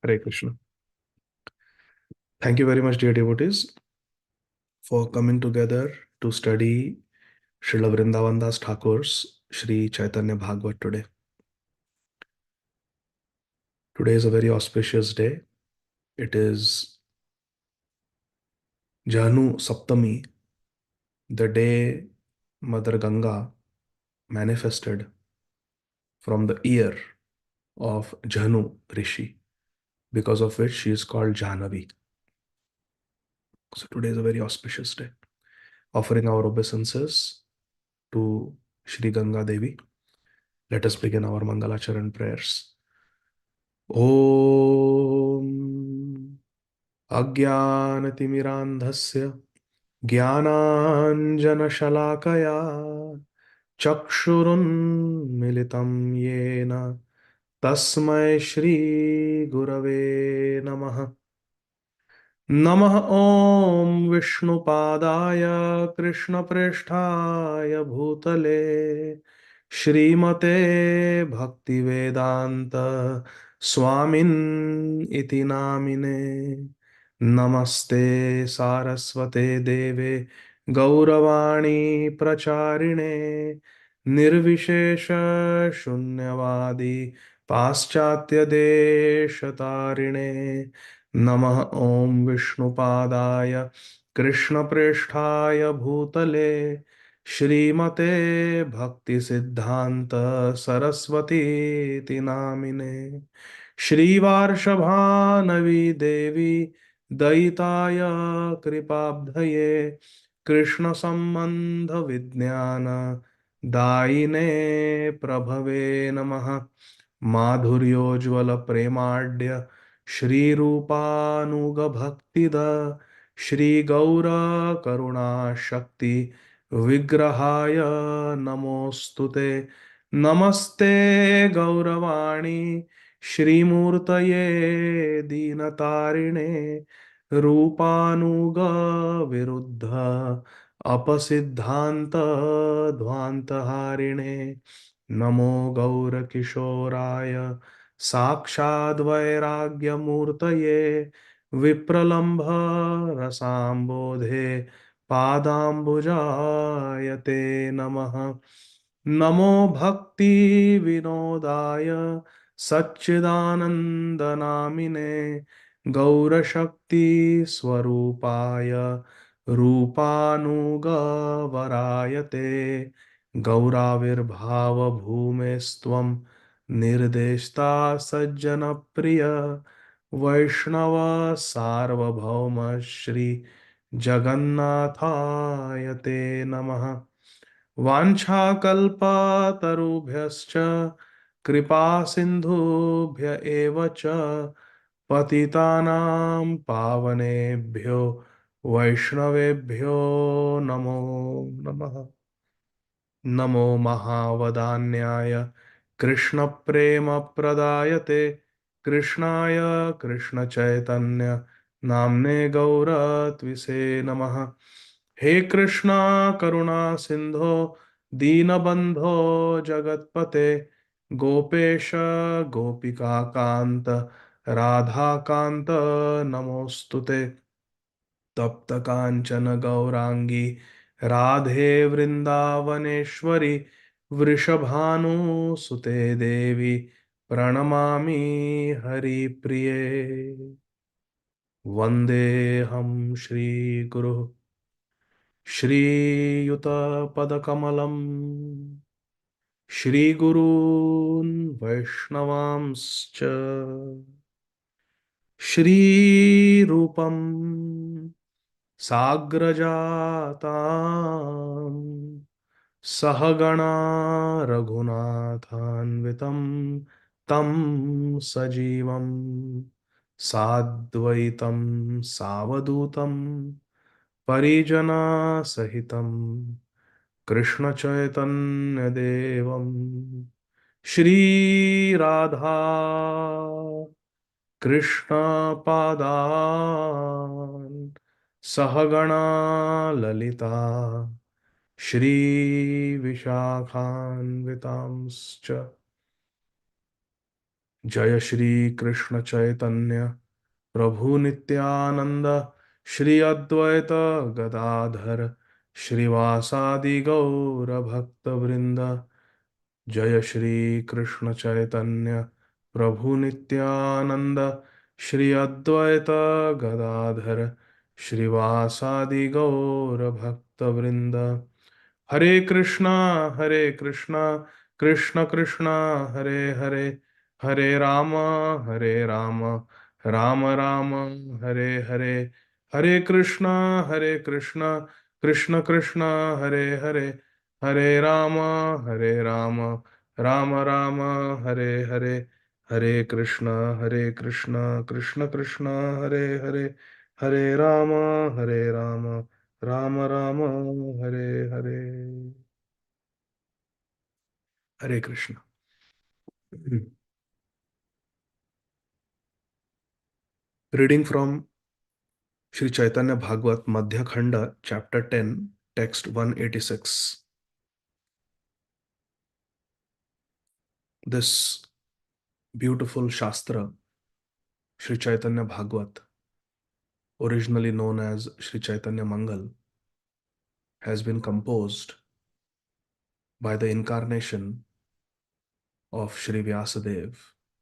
Hare Krishna. Thank you very much, dear devotees, for coming together to study Srila Vrindavan Das Thakur's Sri Chaitanya Bhagavat today. Today is a very auspicious day. It is Jhanu Saptami, the day Mother Ganga manifested from the ear of Jhanu Rishi, because of which she is called Jahnavi. So today is a very auspicious day. Offering our obeisances to Shri Ganga Devi, let us begin our Mangalacharan prayers. ॐ अज्ञानतिमिरान्धस्य ज्ञानाञ्जनशलाकया चक्षुरुन्मिलितं येन तस्मै श्रीगुरवे नमः। नमः ॐ विष्णुपादाय कृष्णप्रेष्ठाय भूतले श्रीमते भक्तिवेदान्त स्वामिन् इति नामिने। नमस्ते सारस्वते देवे गौरवाणी प्रचारिणे निर्विशेष शून्यवादी पाश्चात्य देशतारिणे। नमः ॐ विष्णुपादाय कृष्णप्रेष्ठाय भूतले श्रीमते भक्तिसिद्धान्त सरस्वतीति नामिने। श्रीवार्षभानवी देवी दयिताय कृपाब्धये कृष्णसम्बन्ध विज्ञान दायिने प्रभवे नमः। माधुर्योज्वल प्रेमाढ्य श्रीरूपानुग भक्तिद श्रीगौर करुणाशक्ति विग्रहाय नमोस्तुते। नमस्ते गौरवाणी श्रीमूर्तये दीनतारिणे रूपानुग विरुद्ध अपसिद्धांत ध्वान्तहारिणे। नमो गौरकिशोराय साक्षाद्वैराग्यमूर्तये विप्रलम्भ रसाम्बोधे पादाम्बुजायते नमः। नमो भक्ति विनोदाय सच्चिदानन्दनामिने गौरशक्ति स्वरूपाय रूपानुगवरायते। गौराविर्भाव भूमेस्त्वं निर्देष्टा सज्जनप्रिय वैष्णव सार्वभौम श्री जगन्नाथाय ते नमः। वाञ्छाकल्पतरुभ्यश्च कृपा सिन्धुभ्य एव च पतितानां पावनेभ्यो वैष्णवेभ्यो नमो नमः। नमो महावदान्याय कृष्णप्रेमप्रदायते कृष्णाय कृष्णचैतन्य नाम्ने गौरत्विषे नमः। हे कृष्णा करुणा सिंधो दीनबंधो जगत्पते गोपेश गोपिका कांत राधा कांत नमोस्तुते। तप्त कांचन गौरांगी राधे वृंदावनेश्वरी वृषभानुसुते देवी प्रणमामि हरिप्रिये। वन्देऽहं श्रीगुरुः श्रीयुतपदकमलं श्रीगुरून् वैष्णवांश्च श्रीरूपं साग्रजातां सहगणा रघुनाथान्वितं तं सजीवं साद्वैतं सावधूतं परिजनसहितं कृष्णचैतन्यदेवं श्रीराधा कृष्णपादान् सहगणा ललिता श्रीविशाखान्वितांश्च जय श्री कृष्ण चैतन्य प्रभु नित्यानंद, श्री अद्वैत गदाधर श्रीवासादि गौर भक्त वृंद। जय श्री कृष्ण चैतन्य प्रभु नित्यानंद, श्री अद्वैत गदाधर श्रीवासादि गौर भक्त वृंद। हरे कृष्णा, हरे कृष्णा, कृष्ण कृष्णा हरे हरे, हरे राम, हरे राम, राम राम हरे हरे। हरे कृष्णा, हरे कृष्णा, कृष्ण कृष्णा हरे हरे, हरे राम, हरे राम, राम राम हरे हरे। हरे कृष्णा, हरे कृष्णा, कृष्ण कृष्णा हरे हरे, हरे राम, हरे राम, राम राम हरे हरे। हरे Krishna. Reading from Sri Chaitanya Bhagavata Madhya Khanda Ch.10, text 186. This beautiful Shastra, Sri Chaitanya Bhagavat, originally known as Sri Chaitanya Mangal, has been composed by the incarnation of Sri Vyasadev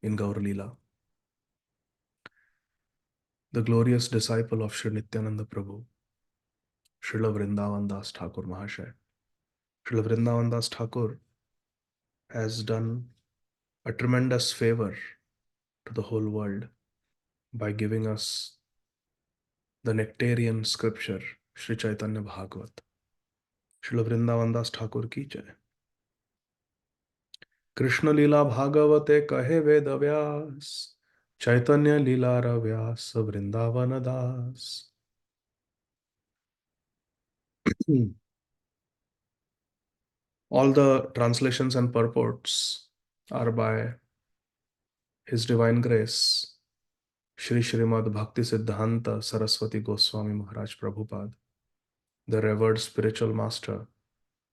in Gaur Leela, the glorious disciple of Sri Nityananda Prabhu, Srila Vrindavan Das Thakur Mahashay. Srila Vrindavan Das Thakur has done a tremendous favor to the whole world by giving us the nectarian scripture, Sri Chaitanya Bhagavat. Srila Vrindavan Das Thakur ki jai. Krishna Lila Bhagavate kahe Ved Vyas, Chaitanya Lila Ravyas Vrindavan Das. All the translations and purports are by His Divine Grace, Shri Srimad Bhakti Siddhanta Saraswati Goswami Maharaj Prabhupada, the revered spiritual master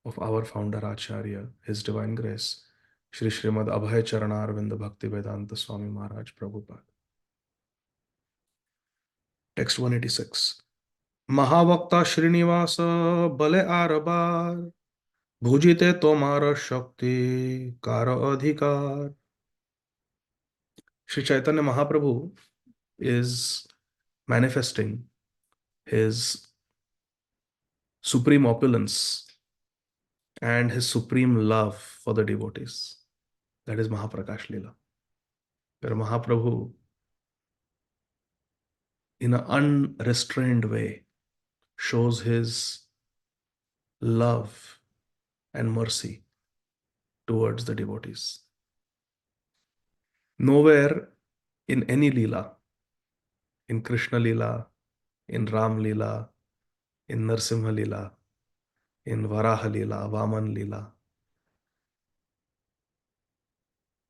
of our founder Acharya, His Divine Grace, Shri Srimad Abhay Charanarvinda Bhakti Vedanta Swami Maharaj Prabhupada. Text 186. Mahavakta Srinivasa Bale Arabar, Bhujite Tomara Shakti Kara Adhikar. Shri Chaitanya Mahaprabhu is manifesting his supreme opulence and his supreme love for the devotees. That is Mahaprakash Leela, where Mahaprabhu, in an unrestrained way, shows his love and mercy towards the devotees. Nowhere in any Leela, in Krishna Leela, in Ram Leela, in Narsimha Leela, in Varaha Leela, Vaman Leela,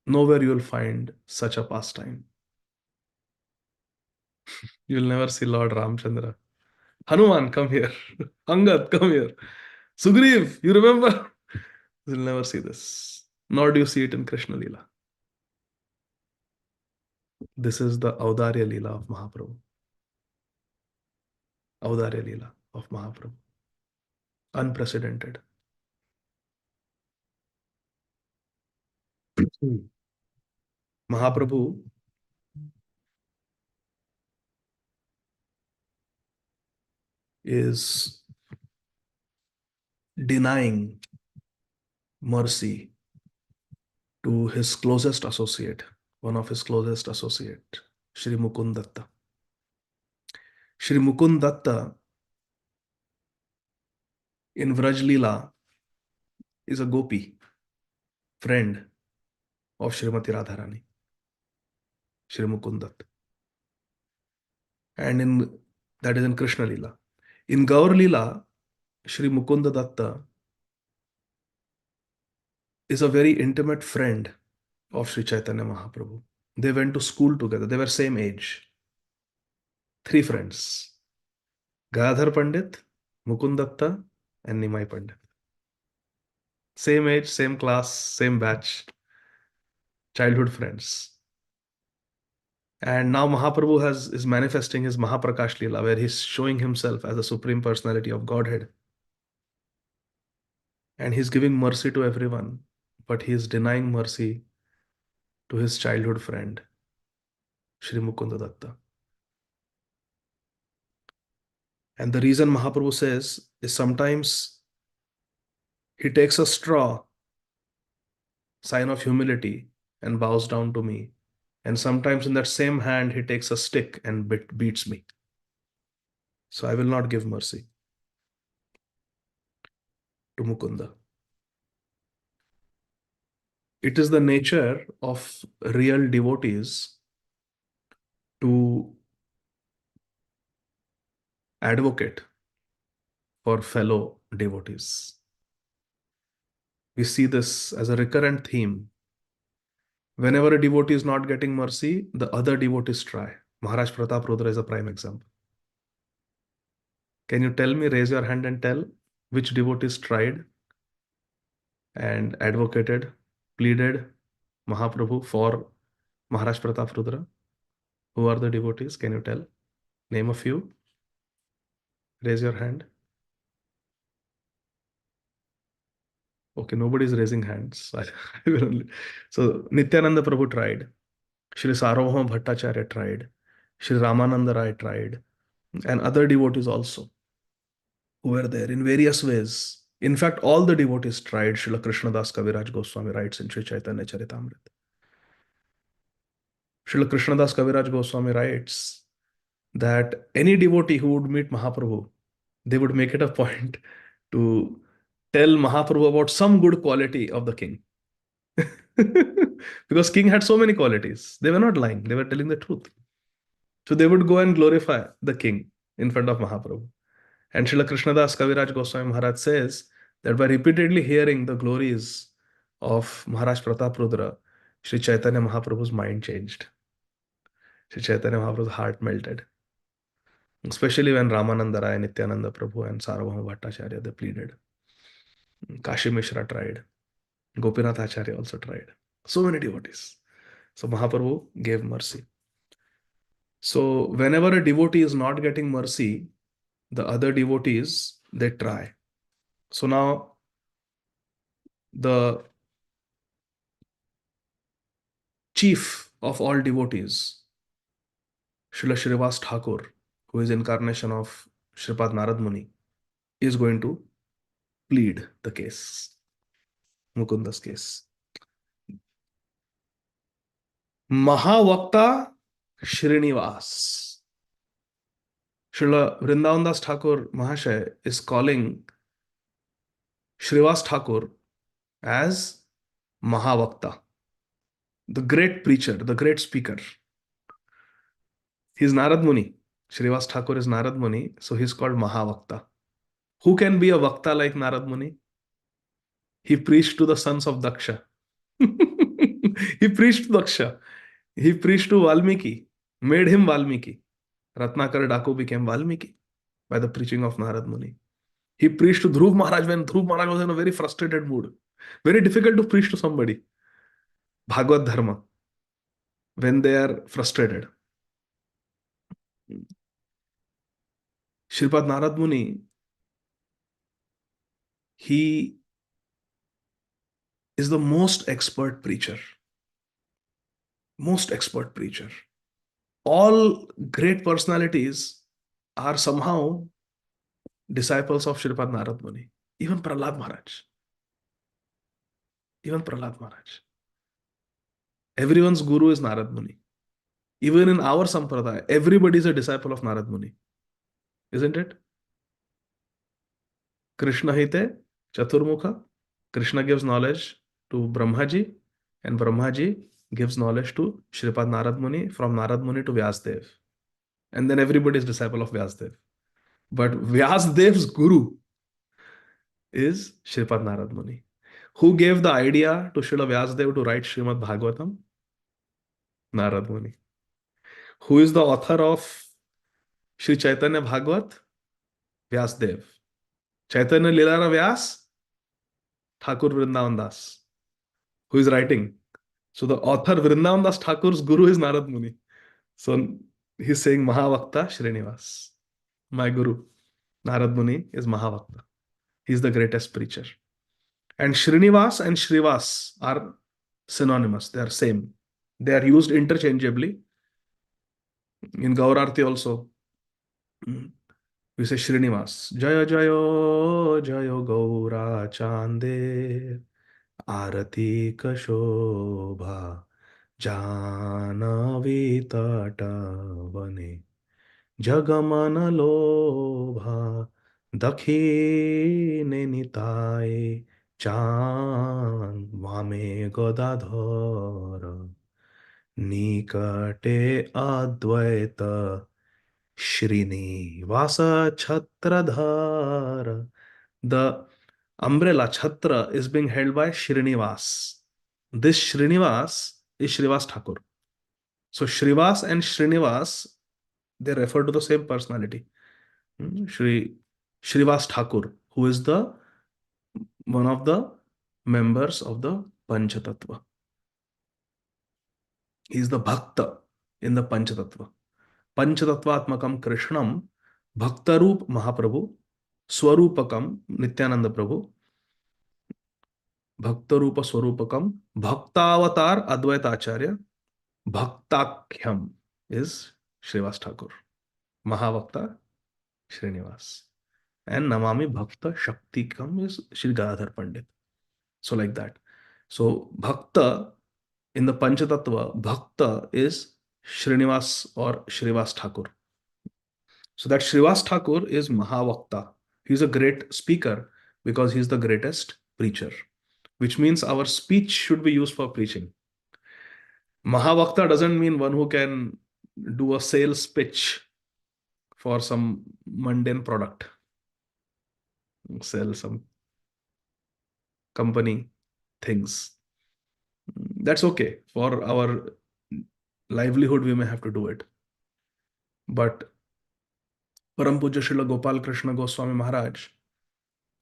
nowhere you will find such a pastime. You will never see Lord Ramchandra. Hanuman, come here. Angad, come here. Sugriv, you remember? You will never see this. Nor do you see it in Krishna Leela. This is the Audarya Leela of Mahaprabhu. Audarya Leela of Mahaprabhu. Unprecedented. Mahaprabhu is denying mercy to his closest associate, one of his closest associate, Shri Mukund Datta. Shri Mukund Datta in Vraj Leela is a gopi, friend of Srimati Radharani, Shri Mukund Datta. And in that is in Krishna Leela. In Gaur Leela, Shri Mukunda Datta is a very intimate friend of Sri Chaitanya Mahaprabhu. They went to school together. They were same age. Three friends. Gadhar Pandit, Mukund Datta, and Nimai Pandit. Same age, same class, same batch, childhood friends. And now Mahaprabhu is manifesting his Mahaprakash Leela, where he's showing himself as the Supreme Personality of Godhead. And he's giving mercy to everyone, but he is denying mercy to his childhood friend, Shri Mukunda Datta. And the reason Mahaprabhu says is sometimes he takes a straw, sign of humility, and bows down to me. And sometimes in that same hand, he takes a stick and beats me. So I will not give mercy to Mukunda. It is the nature of real devotees to advocate for fellow devotees. We see this as a recurrent theme. Whenever a devotee is not getting mercy, the other devotees try. Maharaj Pratap Rudra is a prime example. Can you tell me, raise your hand and tell which devotees tried and advocated, pleaded Mahaprabhu for Maharaj Pratap Rudra? Who are the devotees? Can you tell? Name a few. Raise your hand. Okay, nobody is raising hands. I will only. So Nityananda Prabhu tried. Shri Sarvabhauma Bhattacharya tried. Shri Ramananda Rai tried. And other devotees also who were there in various ways. In fact, all the devotees tried. Srila Krishnadas Kaviraj Goswami writes in Sri Chaitanya Charitamrita. Srila Krishnadas Kaviraj Goswami writes that any devotee who would meet Mahaprabhu, they would make it a point to tell Mahaprabhu about some good quality of the king. Because king had so many qualities. They were not lying, they were telling the truth. So they would go and glorify the king in front of Mahaprabhu. And Srila Krishnadas Kaviraj Goswami Maharaj says that by repeatedly hearing the glories of Maharaj Pratap Rudra, Sri Chaitanya Mahaprabhu's mind changed. Sri Chaitanya Mahaprabhu's heart melted. Especially when Ramananda Rai, Nityananda Prabhu, and Sarvabhauma Bhattacharya they pleaded. Kashi Mishra tried. Gopinath Acharya also tried. So many devotees. So Mahaprabhu gave mercy. So whenever a devotee is not getting mercy, the other devotees they try. So now the chief of all devotees, Srila Shrivas Thakur, who is incarnation of Shripad Narad Muni, is going to plead the case, Mukunda's case. Mahavakta Srinivas. Srila Vrindavan Das Thakur Mahashay is calling Shrivas Thakur as Mahavakta, the great preacher, the great speaker. He's Narad Muni. Shrivas Thakur is Narad Muni, so he's called Mahavakta. Who can be a Vakta like Narad Muni? He preached to the sons of Daksha. He preached to Daksha. He preached to Valmiki, made him Valmiki. Ratnakar Daku became Valmiki by the preaching of Narad Muni. He preached to Dhruv Maharaj when Dhruv Maharaj was in a very frustrated mood. Very difficult to preach to somebody. Bhagavad Dharma when they are frustrated. Shripad Narad Muni, he is the most expert preacher. Most expert preacher. All great personalities are somehow disciples of Shripad Narad Muni. Even Prahlad Maharaj. Even Prahlad Maharaj. Everyone's guru is Narad Muni. Even in our Sampradaya, everybody is a disciple of Narad Muni. Isn't it? Krishna Hite, Chaturmukha. Krishna gives knowledge to Brahmaji, and Brahmaji gives knowledge to Shripad Narad Muni, from Narad Muni to Vyasdev. And then everybody is disciple of Vyasdev. But Vyasdev's guru is Shripad Narad Muni. Who gave the idea to Srila Vyasdev to write Srimad Bhagavatam? Narad Muni. Who is the author of Sri Chaitanya Bhagavat? Vyasdev. Chaitanya Lilara Vyas? Thakur Vrindavan Das. Who is writing? So the author Vrindavan Das Thakur's guru is Narad Muni. So he's saying Mahavakta Srinivas. My guru, Narad Muni, is Mahavakta. He's the greatest preacher. And Srinivas and Shrivas are synonymous. They are same. They are used interchangeably. In Gaurarti also, we say Srinivas. Jaya Jayo Jayo Gaura Chande Arati Kashobha Janavi Tata Vane Jagamana Lobha Dakhine Nitai Chan Vame Godadhara Nikate Advaita Srinivasa Chhatradhara. The umbrella Chhatra is being held by Srinivas. This Srinivas is Srivas Thakur. So Srivas and Srinivas, they refer to the same personality. Shri Srivas Thakur, who is the one of the members of the Panchatattva. He is the Bhakta in the Panchatattva. Panchatattvatmakam Krishnam Bhaktarup Mahaprabhu Swarupakam Nityananda Prabhu Bhaktarupa Swarupakam Bhaktavatar Advaita Acharya Bhaktakyam is Srivas Thakur. Mahavakta Srinivas. And Namami Bhakta Shaktikam is Shri Gadadhar Pandit. So like that. So Bhakta in the Panchatattva, Bhakta is Srinivas or Srivas Thakur. So that Srivas Thakur is Mahavakta. He's a great speaker because he's the greatest preacher, which means our speech should be used for preaching. Mahavakta doesn't mean one who can do a sales pitch for some mundane product, sell some company things. That's okay. For our livelihood, we may have to do it. But Param Pujya Srila Gopal Krishna Goswami Maharaj,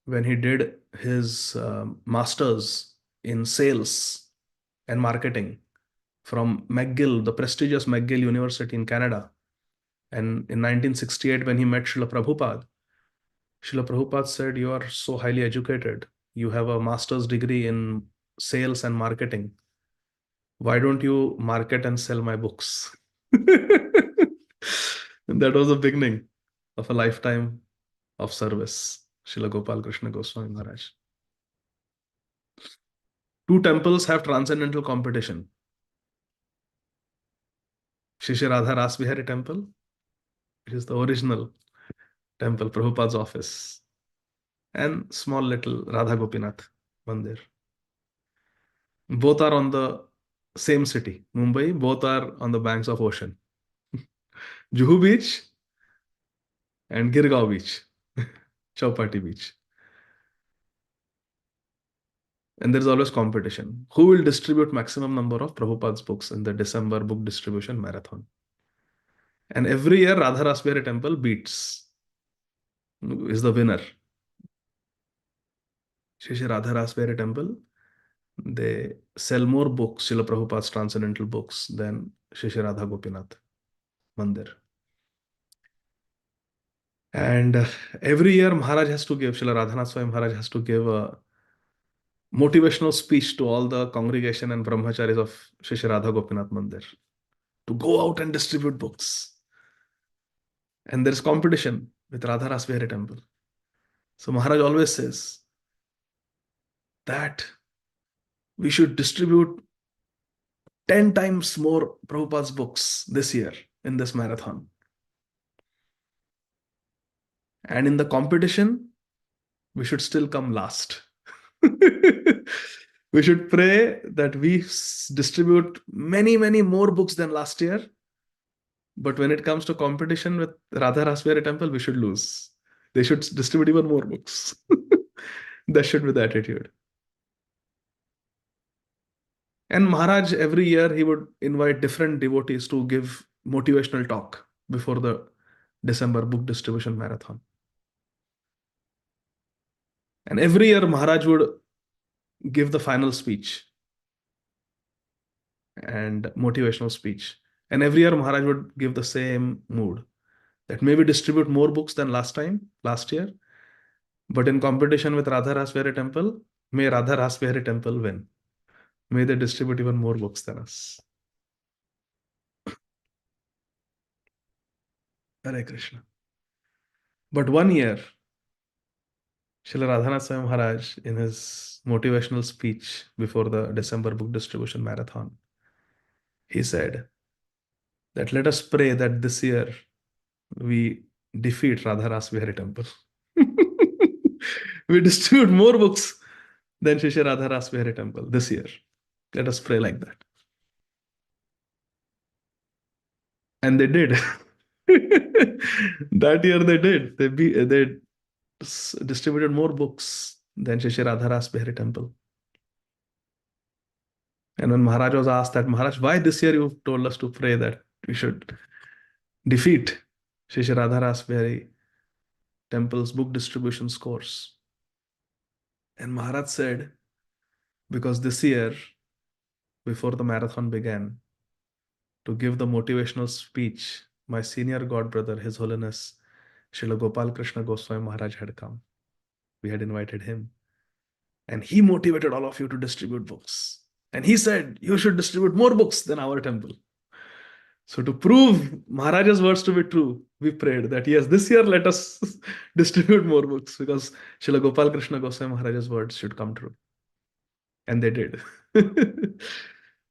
when he did his masters in sales and marketing from McGill, the prestigious McGill University in Canada, and in 1968, when he met Srila Prabhupada said, "You are so highly educated. You have a master's degree in sales and marketing. Why don't you market and sell my books?" And that was the beginning of a lifetime of service. Srila Gopal Krishna Goswami Maharaj. Two temples have transcendental competition. Shri Radha Rasbihari temple, which is the original temple, Prabhupada's office, and small little Radha Gopinath Mandir. Both are on the same city, Mumbai. Both are on the banks of ocean. Juhu Beach and Girgaon Beach, Chowpatty Beach. And there's always competition. Who will distribute maximum number of Prabhupada's books in the December book distribution marathon? And every year, Radha Rasbihari temple beats, is the winner. Shri Radha Rasbihari temple, they sell more books, Srila Prabhupada's transcendental books, than Shri Radha Gopinath Mandir. And every year, Maharaj has to give, Srila Radhanath Swami Maharaj has to give a motivational speech to all the congregation and brahmacharis of Shri Radha Gopinath Mandir to go out and distribute books. And there's competition with Radha Rasbihari temple. So Maharaj always says that we should distribute 10 times more Prabhupada's books this year in this marathon. And in the competition, we should still come last. We should pray that we distribute many, many more books than last year. But when it comes to competition with Radha Rasbihari temple, we should lose. They should distribute even more books. That should be the attitude. And Maharaj, every year, he would invite different devotees to give motivational talk before the December book distribution marathon. And every year, Maharaj would give the final speech and motivational speech. And every year Maharaj would give the same mood that maybe distribute more books than last year, but in competition with Radha Rasbehari Temple, may Radha Rasbehari Temple win. May they distribute even more books than us. Hare Krishna. But one year, Srila Radhanath Swami Maharaj, in his motivational speech before the December book distribution marathon, he said that let us pray that this year we defeat Radha Rasbehari Temple. We distribute more books than Shri Radha Rasbehari Temple this year. Let us pray like that. And they did. That year they did. They distributed more books than Shri Radha Rasbehari Temple. And when Maharaj was asked that, Maharaj, why this year you told us to pray that we should defeat Shri Radha Rasbehari Temple's book distribution scores? And Maharaj said, because this year, before the marathon began, to give the motivational speech, my senior god brother, His Holiness Srila Gopal Krishna Goswami Maharaj had come. We had invited him. And he motivated all of you to distribute books. And he said, you should distribute more books than our temple. So to prove Maharaj's words to be true, we prayed that yes, this year let us distribute more books because Srila Gopal Krishna Goswami Maharaj's words should come true. And they did.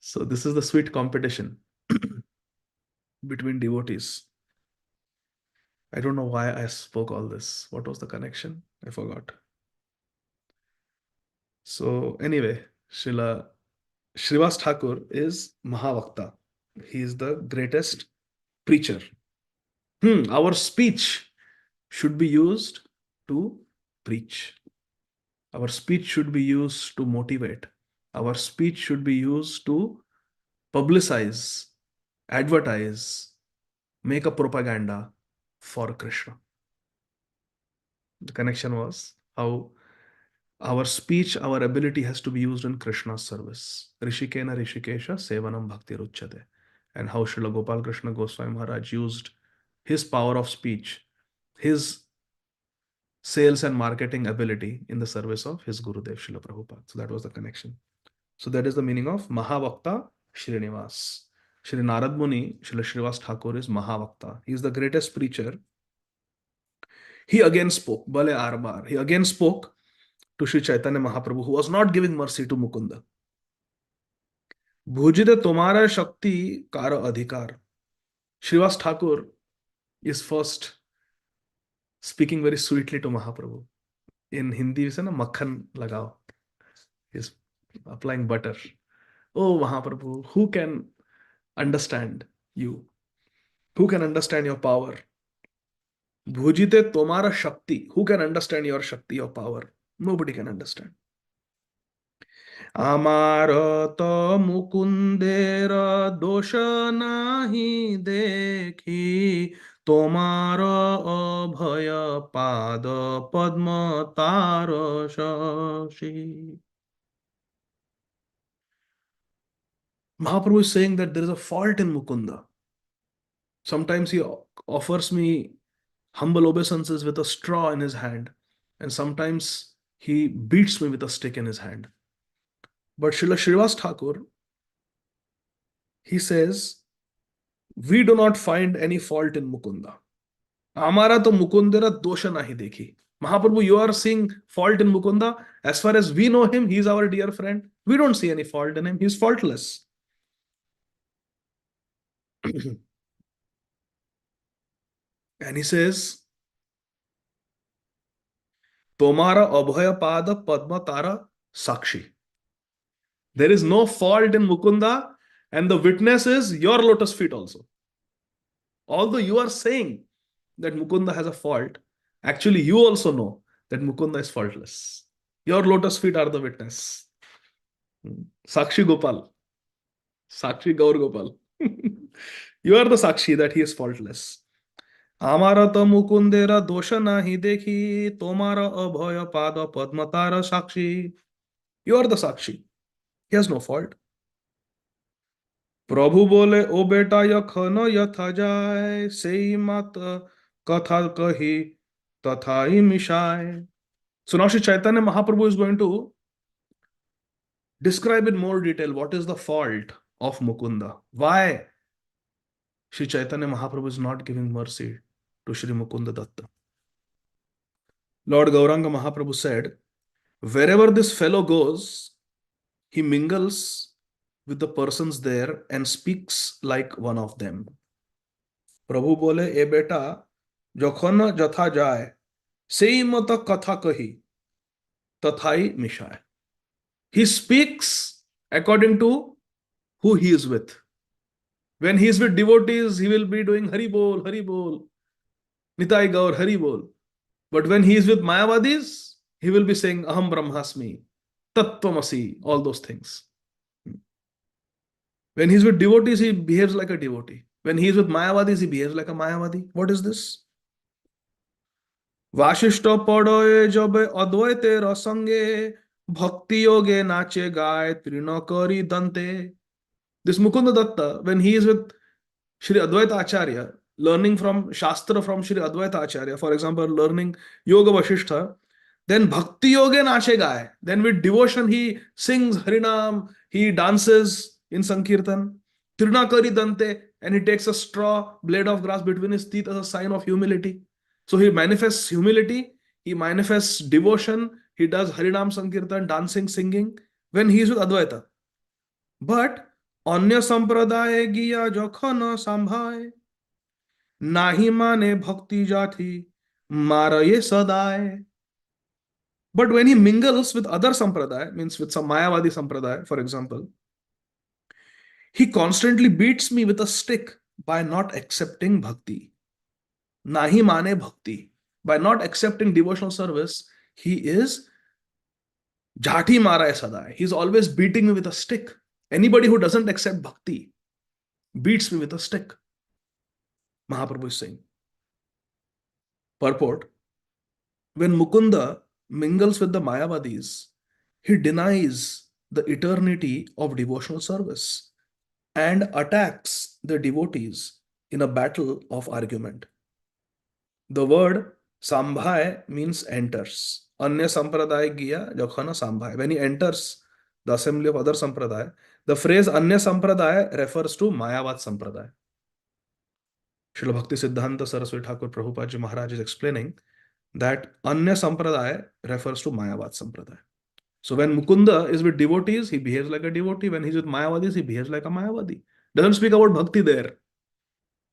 So this is the sweet competition between devotees. I don't know why I spoke all this. What was the connection? I forgot. So anyway, Srila Srivas Thakur is Mahavakta. He is the greatest preacher. Our speech should be used to preach. Our speech should be used to motivate. Our speech should be used to publicize, advertise, make a propaganda for Krishna. The connection was how our speech, our ability has to be used in Krishna's service. Rishikena Rishikesha Sevanam Bhakti Ruchyate. And how Srila Gopal Krishna Goswami Maharaj used his power of speech, his sales and marketing ability in the service of his Gurudev Srila Prabhupada. So that was the connection. So that is the meaning of Mahavakta Srinivas. Shri Narad Muni, Srila Srivas Thakur is Mahavakta. He is the greatest preacher. He again spoke, Bale Arbar. He again spoke to Sri Chaitanya Mahaprabhu, who was not giving mercy to Mukunda. Bhujide Tomara Shakti Kara Adhikar. Srivas Thakur is first speaking very sweetly to Mahaprabhu. In Hindi, we say na makhan lagao. He's applying butter. Oh Mahaprabhu, who can understand you? Who can understand your power? Bhujite tomara shakti. Who can understand your shakti, your power? Nobody can understand. আমার তো মুকুন্দের দোষ নাহি দেখি তোমার অভয় পাদ পদ্ম তার Shashi. Mahaprabhu is saying that there is a fault in Mukunda. Sometimes he offers me humble obeisances with a straw in his hand, and sometimes he beats me with a stick in his hand. But Srila Srivas Thakur, he says, we do not find any fault in Mukunda. Amara to Mukundera dosha nahi dekhi. Mahaprabhu, you are seeing fault in Mukunda. As far as we know him, he is our dear friend. We don't see any fault in him. He is faultless. And he says, Tomara abhaya pada padma tara sakshi. There is no fault in Mukunda, and the witness is your lotus feet also. Although you are saying that Mukunda has a fault, actually you also know that Mukunda is faultless. Your lotus feet are the witness. Sakshi Gopal. Sakshi Gaur Gopal. You are the Sakshi that he is faultless. Amara to Mukundera dosha nahi dekhi, tomara abhaya pada padmatara Sakshi. You are the Sakshi. He has no fault. प्रभु बोले, ओ बेटा यखन यथा जाय, सेई मत कथा कही तथा ही मिशाय. So now Sri Chaitanya Mahaprabhu is going to describe in more detail what is the fault of Mukunda. Why Sri Chaitanya Mahaprabhu is not giving mercy to Sri Mukunda Datta. Lord Gauranga Mahaprabhu said, wherever this fellow goes, he mingles with the persons there and speaks like one of them. प्रभु बोले, ए बेटा যখন যথা যায় সেই মত কথা কহি তথাই মিশায়. He speaks according to who he is with. When he is with devotees, he will be doing Hari Bol, Hari Bol, Nitai Gaur, Hari Bol. But when he is with Mayavadis, he will be saying Aham Brahmasmi, Tattvamasi, all those things. When he is with devotees, he behaves like a devotee. When he is with Mayavadis, he behaves like a Mayavadi. What is this? Vasishtha पड़े जब अद्वैतेर संगे भक्ति योगे नाचे गाय तृण करी दंते. This Mukunda Datta, when he is with Shri Advaita Acharya, learning from Shastra from Shri Advaita Acharya, for example, learning Yoga Vasishtha, then Bhakti Yoga Nache Gaye. Then with devotion he sings Harinam, he dances in Sankirtan, Trinakari Dante, and he takes a straw, blade of grass between his teeth as a sign of humility. So he manifests humility, he manifests devotion, he does Harinam Sankirtan, dancing, singing, when he is with Advaita. But अन्य संप्रदाय गिया जखन संभाय नाही माने भक्ति जाति मारये सदाय. But when he mingles with other sampradaya, means with some Mayavadi sampradaya, for example, he constantly beats me with a stick by not accepting bhakti. Nahi mane bhakti. By not accepting devotional service, he is jati mara sadai. He's always beating me with a stick. Anybody who doesn't accept bhakti beats me with a stick. Mahaprabhu is saying. Purport: when Mukunda mingles with the Mayavadis, he denies the eternity of devotional service and attacks the devotees in a battle of argument. The word Sambhai means enters. Anya Sampradaya Giya Jakhana Sambhai. When he enters the assembly of other Sampradaya, the phrase Anya Sampradaya refers to Mayavad Sampradaya. Srila Bhakti Siddhanta Saraswati Thakur Prabhupada Ji Maharaj is explaining that Anya Sampradaya refers to Mayavad Sampradaya. So when Mukunda is with devotees, he behaves like a devotee. When he's with Mayavadis, he behaves like a Mayavadi. Doesn't speak about bhakti there.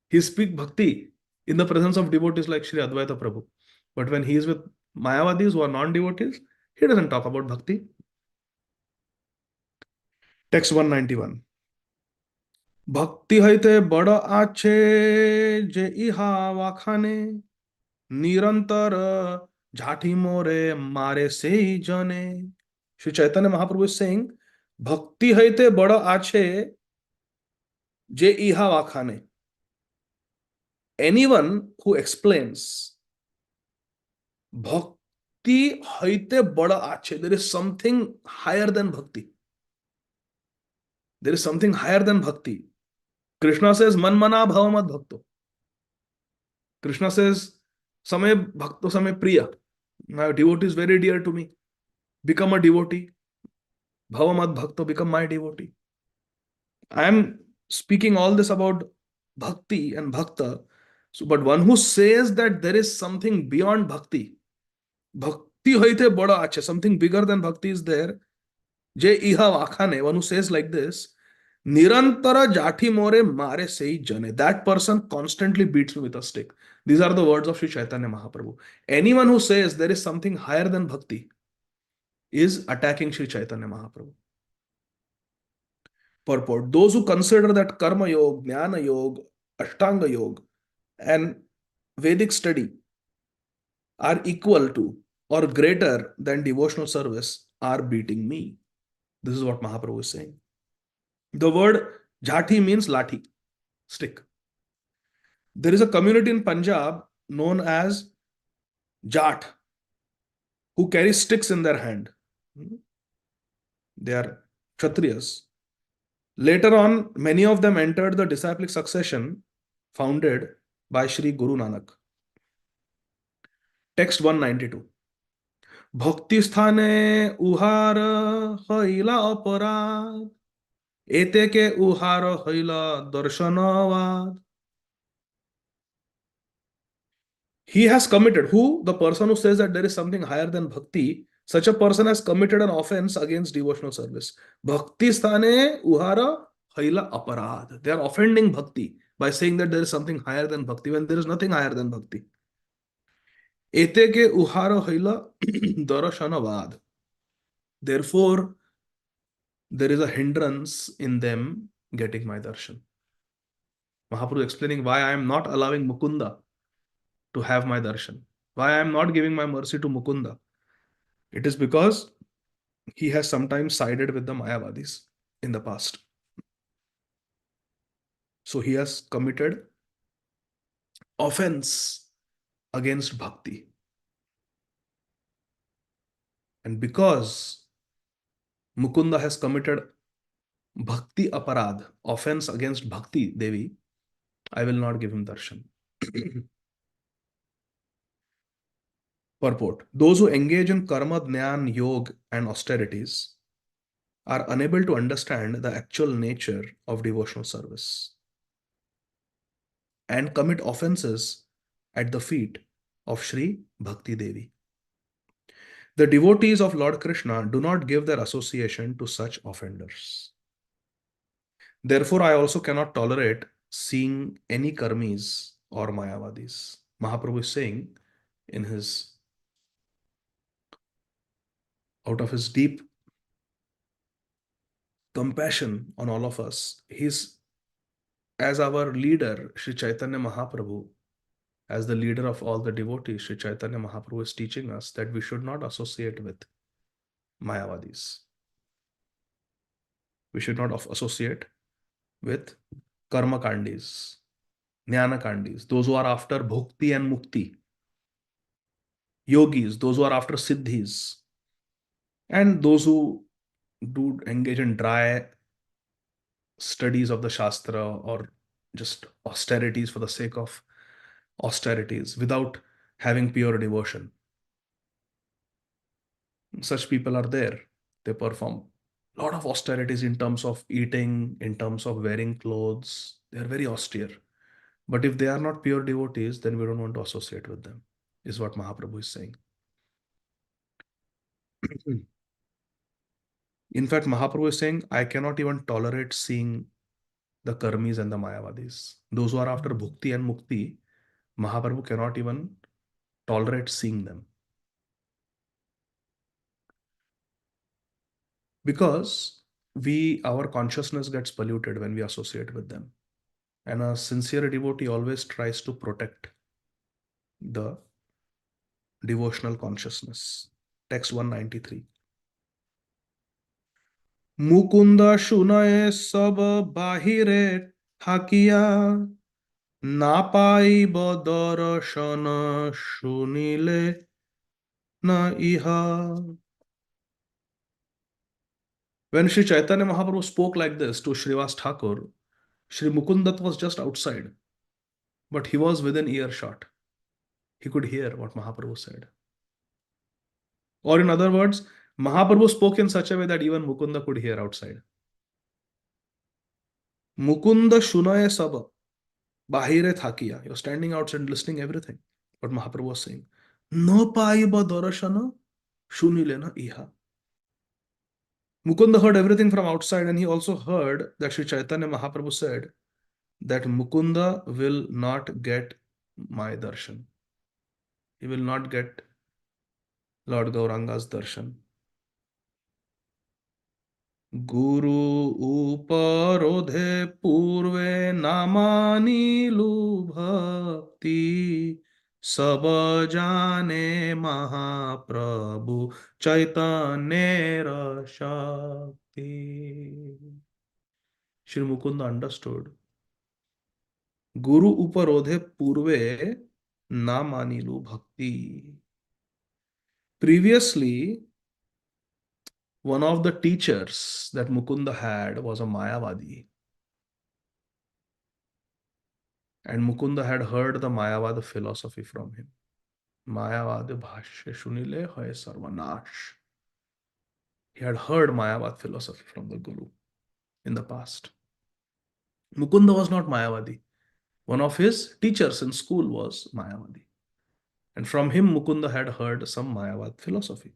He speaks bhakti in the presence of devotees like Sri Advaita Prabhu. But when he is with Mayavadis who are non-devotees, he doesn't talk about bhakti. Text 191. Bhakti haite bada ache je iha wakhane nirantar jhati more mare sei jane. Sri Chaitanya Mahaprabhu is saying, Bhakti haite bada ache je iha wakhane. Anyone who explains Bhakti haite bada ache, there is something higher than bhakti. There is something higher than bhakti. Krishna says, Man mana bhavamat bhakto. Krishna says, Samay bhakto samay priya. My devotee is very dear to me. Become a devotee. Bhavamat bhakto, become my devotee. I am speaking all this about bhakti and bhakta. So, but one who says that there is something beyond bhakti, bhakti hoite bada ache, something bigger than bhakti is there. Je iha vakhane, one who says like this, Nirantara jati more mare sei jane. That person constantly beats me with a stick. These are the words of Sri Chaitanya Mahaprabhu. Anyone who says there is something higher than bhakti is attacking Sri Chaitanya Mahaprabhu. Purport: those who consider that Karma Yoga, Jnana Yoga, Ashtanga Yoga, and Vedic study are equal to or greater than devotional service are beating me. This is what Mahaprabhu is saying. The word jati means lathi, stick. There is a community in Punjab known as Jat who carry sticks in their hand. They are Kshatriyas. Later on, many of them entered the disciplic succession founded by Sri Guru Nanak. Text 192. Bhakti sthane uhara haila aparad. Eteke uhara haila darshanavad. He has committed. Who? The person who says that there is something higher than bhakti. Such a person has committed an offense against devotional service. Bhakti sthane uhara haila aparad. They are offending bhakti by saying that there is something higher than bhakti when there is nothing higher than bhakti. Eteke uhara haila darashanavad. Therefore, there is a hindrance in them getting my darshan. Mahaprabhu is explaining why I am not allowing Mukunda to have my darshan. Why I am not giving my mercy to Mukunda. It is because he has sometimes sided with the Mayavadis in the past. So he has committed offense against bhakti. And because Mukunda has committed bhakti aparad, offense against bhakti Devi, I will not give him darshan. Purport. Those who engage in karma, jnana, yoga, and austerities are unable to understand the actual nature of devotional service and commit offenses at the feet of Sri Bhakti Devi. The devotees of Lord Krishna do not give their association to such offenders. Therefore, I also cannot tolerate seeing any karmis or mayavadis. Mahaprabhu is saying in his out of his deep compassion on all of us, he's as our leader, Sri Chaitanya Mahaprabhu, as the leader of all the devotees, Sri Chaitanya Mahaprabhu is teaching us that we should not associate with mayavadis. We should not associate with karma kandis, jnana kandis, those who are after bhukti and mukti, yogis, those who are after siddhis, and those who do engage in dry studies of the Shastra or just austerities for the sake of austerities without having pure devotion. Such people are there. They perform a lot of austerities in terms of eating, in terms of wearing clothes. They are very austere. But if they are not pure devotees, then we don't want to associate with them, is what Mahaprabhu is saying. In fact, Mahaprabhu is saying, I cannot even tolerate seeing the karmis and the mayavadis. Those who are after bhukti and mukti, Mahaprabhu cannot even tolerate seeing them. Because our consciousness gets polluted when we associate with them. And a sincere devotee always tries to protect the devotional consciousness. Text 193. Mukunda shunaye sab bahire thakiya না পাইব দর্শন শুনিলে না ইহা. When Sri Chaitanya Mahaprabhu spoke like this to Srivas Thakur, Sri Mukundat was just outside, but he was within earshot. He could hear what Mahaprabhu said. Or in other words, Mahaprabhu spoke in such a way that even Mukunda could hear outside. Mukunda Shunaya Saba, Bahire Thakiya. You're standing outside listening everything. What Mahaprabhu was saying. No paiba darashana shunilena iha. Mukunda heard everything from outside, and he also heard that Sri Chaitanya Mahaprabhu said that Mukunda will not get my darshan. He will not get Lord Gauranga's darshan. गुरु उपरोधे पूर्वे नामानीलु भक्ति सब जाने महाप्रभु चैतन्य शक्ति. Shri Mukunda understood. Guru uparodhe purve namanilu bhakti. Previously, One of the teachers that Mukunda had was a Mayavadi. And Mukunda had heard the Mayavad philosophy from him. Mayavad bhashya shunile hoy sarvanash. He had heard Mayavad philosophy from the Guru in the past. Mukunda was not Mayavadi. One of his teachers in school was Mayavadi. And from him, Mukunda had heard some Mayavad philosophy.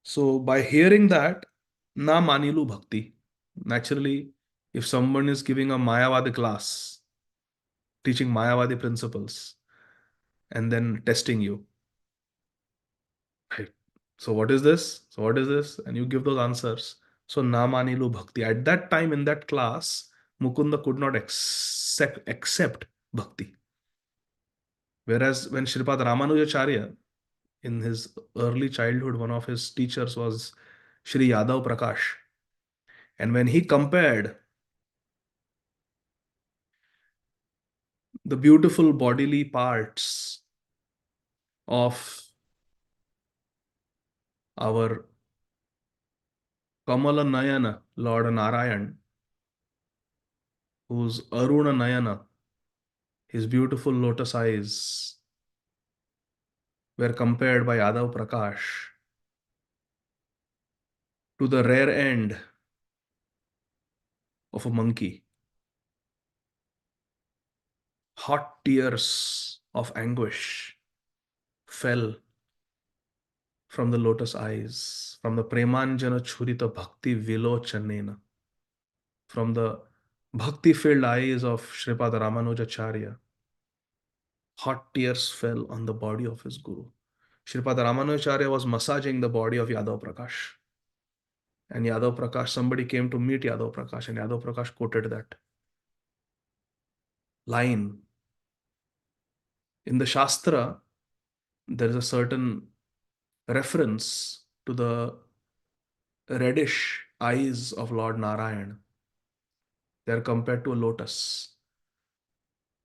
So by hearing that, na manilu bhakti. Naturally, if someone is giving a Mayavadi class, teaching Mayavadi principles, and then testing you, right? So what is this? So what is this? And you give those answers. So na manilu bhakti. At that time in that class, Mukunda could not accept bhakti. Whereas when Sripad Ramanujacharya, in his early childhood, one of his teachers was Shri Yadav Prakash. And when he compared the beautiful bodily parts of our Kamala Nayana, Lord Narayan, whose Aruna Nayana, his beautiful lotus eyes, were compared by Yadav Prakash to the rare end of a monkey. Hot tears of anguish fell from the lotus eyes, from the Premanjana Churita Bhakti Vilochanena, from the bhakti filled eyes of Sripad Ramanujacharya. Hot tears fell on the body of his guru. Sripad Ramanujacharya was massaging the body of Yadav Prakash. And Yadav Prakash, somebody came to meet Yadav Prakash, and Yadav Prakash quoted that line. In the Shastra, there is a certain reference to the reddish eyes of Lord Narayan. They are compared to a lotus.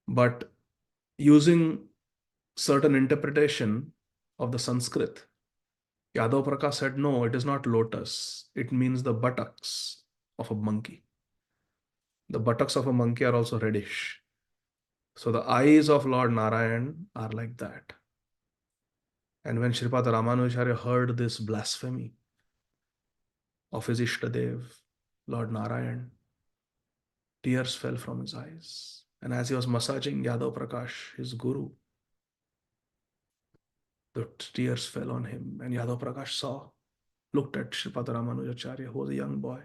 But using certain interpretation of the Sanskrit, Yadav Prakash said, no, it is not lotus. It means the buttocks of a monkey. The buttocks of a monkey are also reddish. So the eyes of Lord Narayan are like that. And when Sripad Ramanujacharya heard this blasphemy of his Ishtadev, Lord Narayan, tears fell from his eyes. And as he was massaging Yadav Prakash, his guru, the tears fell on him. And Yadav Prakash looked at Sripad Ramanujacharya, who was a young boy,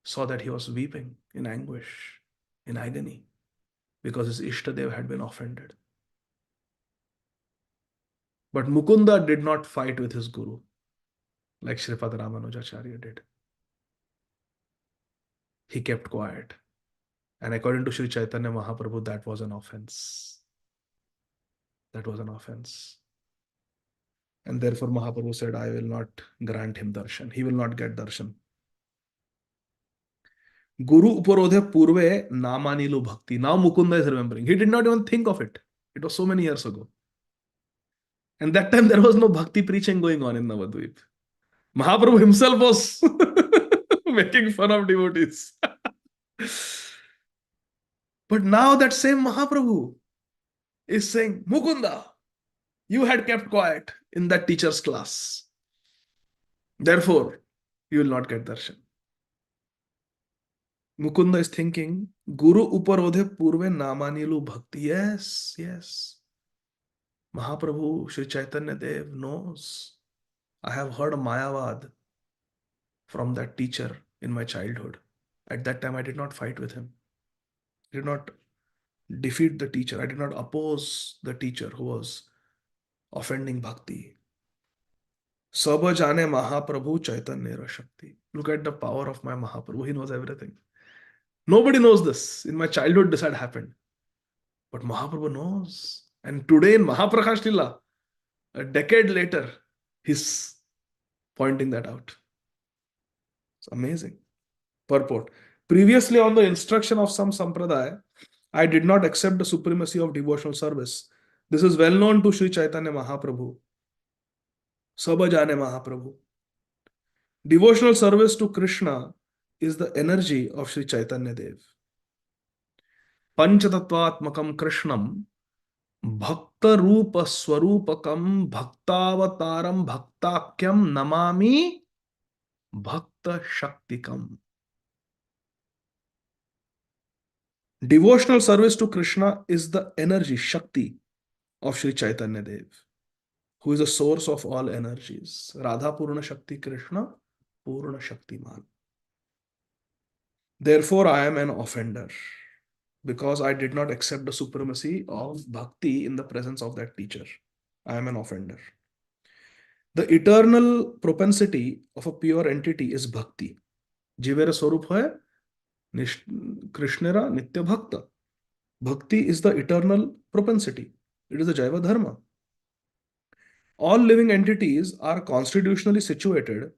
saw that he was weeping in anguish, in agony, because his Ishtadev had been offended. But Mukunda did not fight with his guru like Sripad Ramanujacharya did. He kept quiet. And according to Sri Chaitanya Mahaprabhu, that was an offense. That was an offense. And therefore Mahaprabhu said, I will not grant him darshan. He will not get darshan. Guru uparodhe purve namanilu bhakti. Now Mukunda is remembering. He did not even think of it. It was so many years ago. And that time there was no bhakti preaching going on in Navadvip. Mahaprabhu himself was making fun of devotees. But now that same Mahaprabhu is saying, Mukunda, you had kept quiet in that teacher's class. Therefore, you will not get darshan. Mukunda is thinking, Guru uparodhe purve namanilu bhakti. Yes, yes. Mahaprabhu, Sri Chaitanya Dev knows. I have heard Mayavad from that teacher in my childhood. At that time, I did not fight with him. I did not defeat the teacher. I did not oppose the teacher who was offending bhakti. Saba jane Mahaprabhu Chaitanya Shakti. Look at the power of my Mahaprabhu. He knows everything. Nobody knows this. In my childhood, this had happened. But Mahaprabhu knows. And today in Mahaprakash Lila, a decade later, he's pointing that out. It's amazing. Purport. Previously, on the instruction of some sampradaya, I did not accept the supremacy of devotional service. This is well known to Sri Chaitanya Mahaprabhu. सब जाने महाप्रभु. Devotional service to Krishna is the energy of Sri Chaitanya Dev. Panchatattvatmakam Krishnam Bhakta Rupa Swarupakam Bhaktavataram Bhaktakyam Namami Bhakta Shaktikam. Devotional service to Krishna is the energy, Shakti of Sri Chaitanya Dev, who is the source of all energies. Radha Purna Shakti Krishna Purna Shaktiman. Therefore, I am an offender because I did not accept the supremacy of bhakti in the presence of that teacher. I am an offender. The eternal propensity of a pure entity is bhakti. Jivera Swarup hai Krishnera Nitya Bhakta. Bhakti is the eternal propensity. It is a Jaiva Dharma. All living entities are constitutionally situated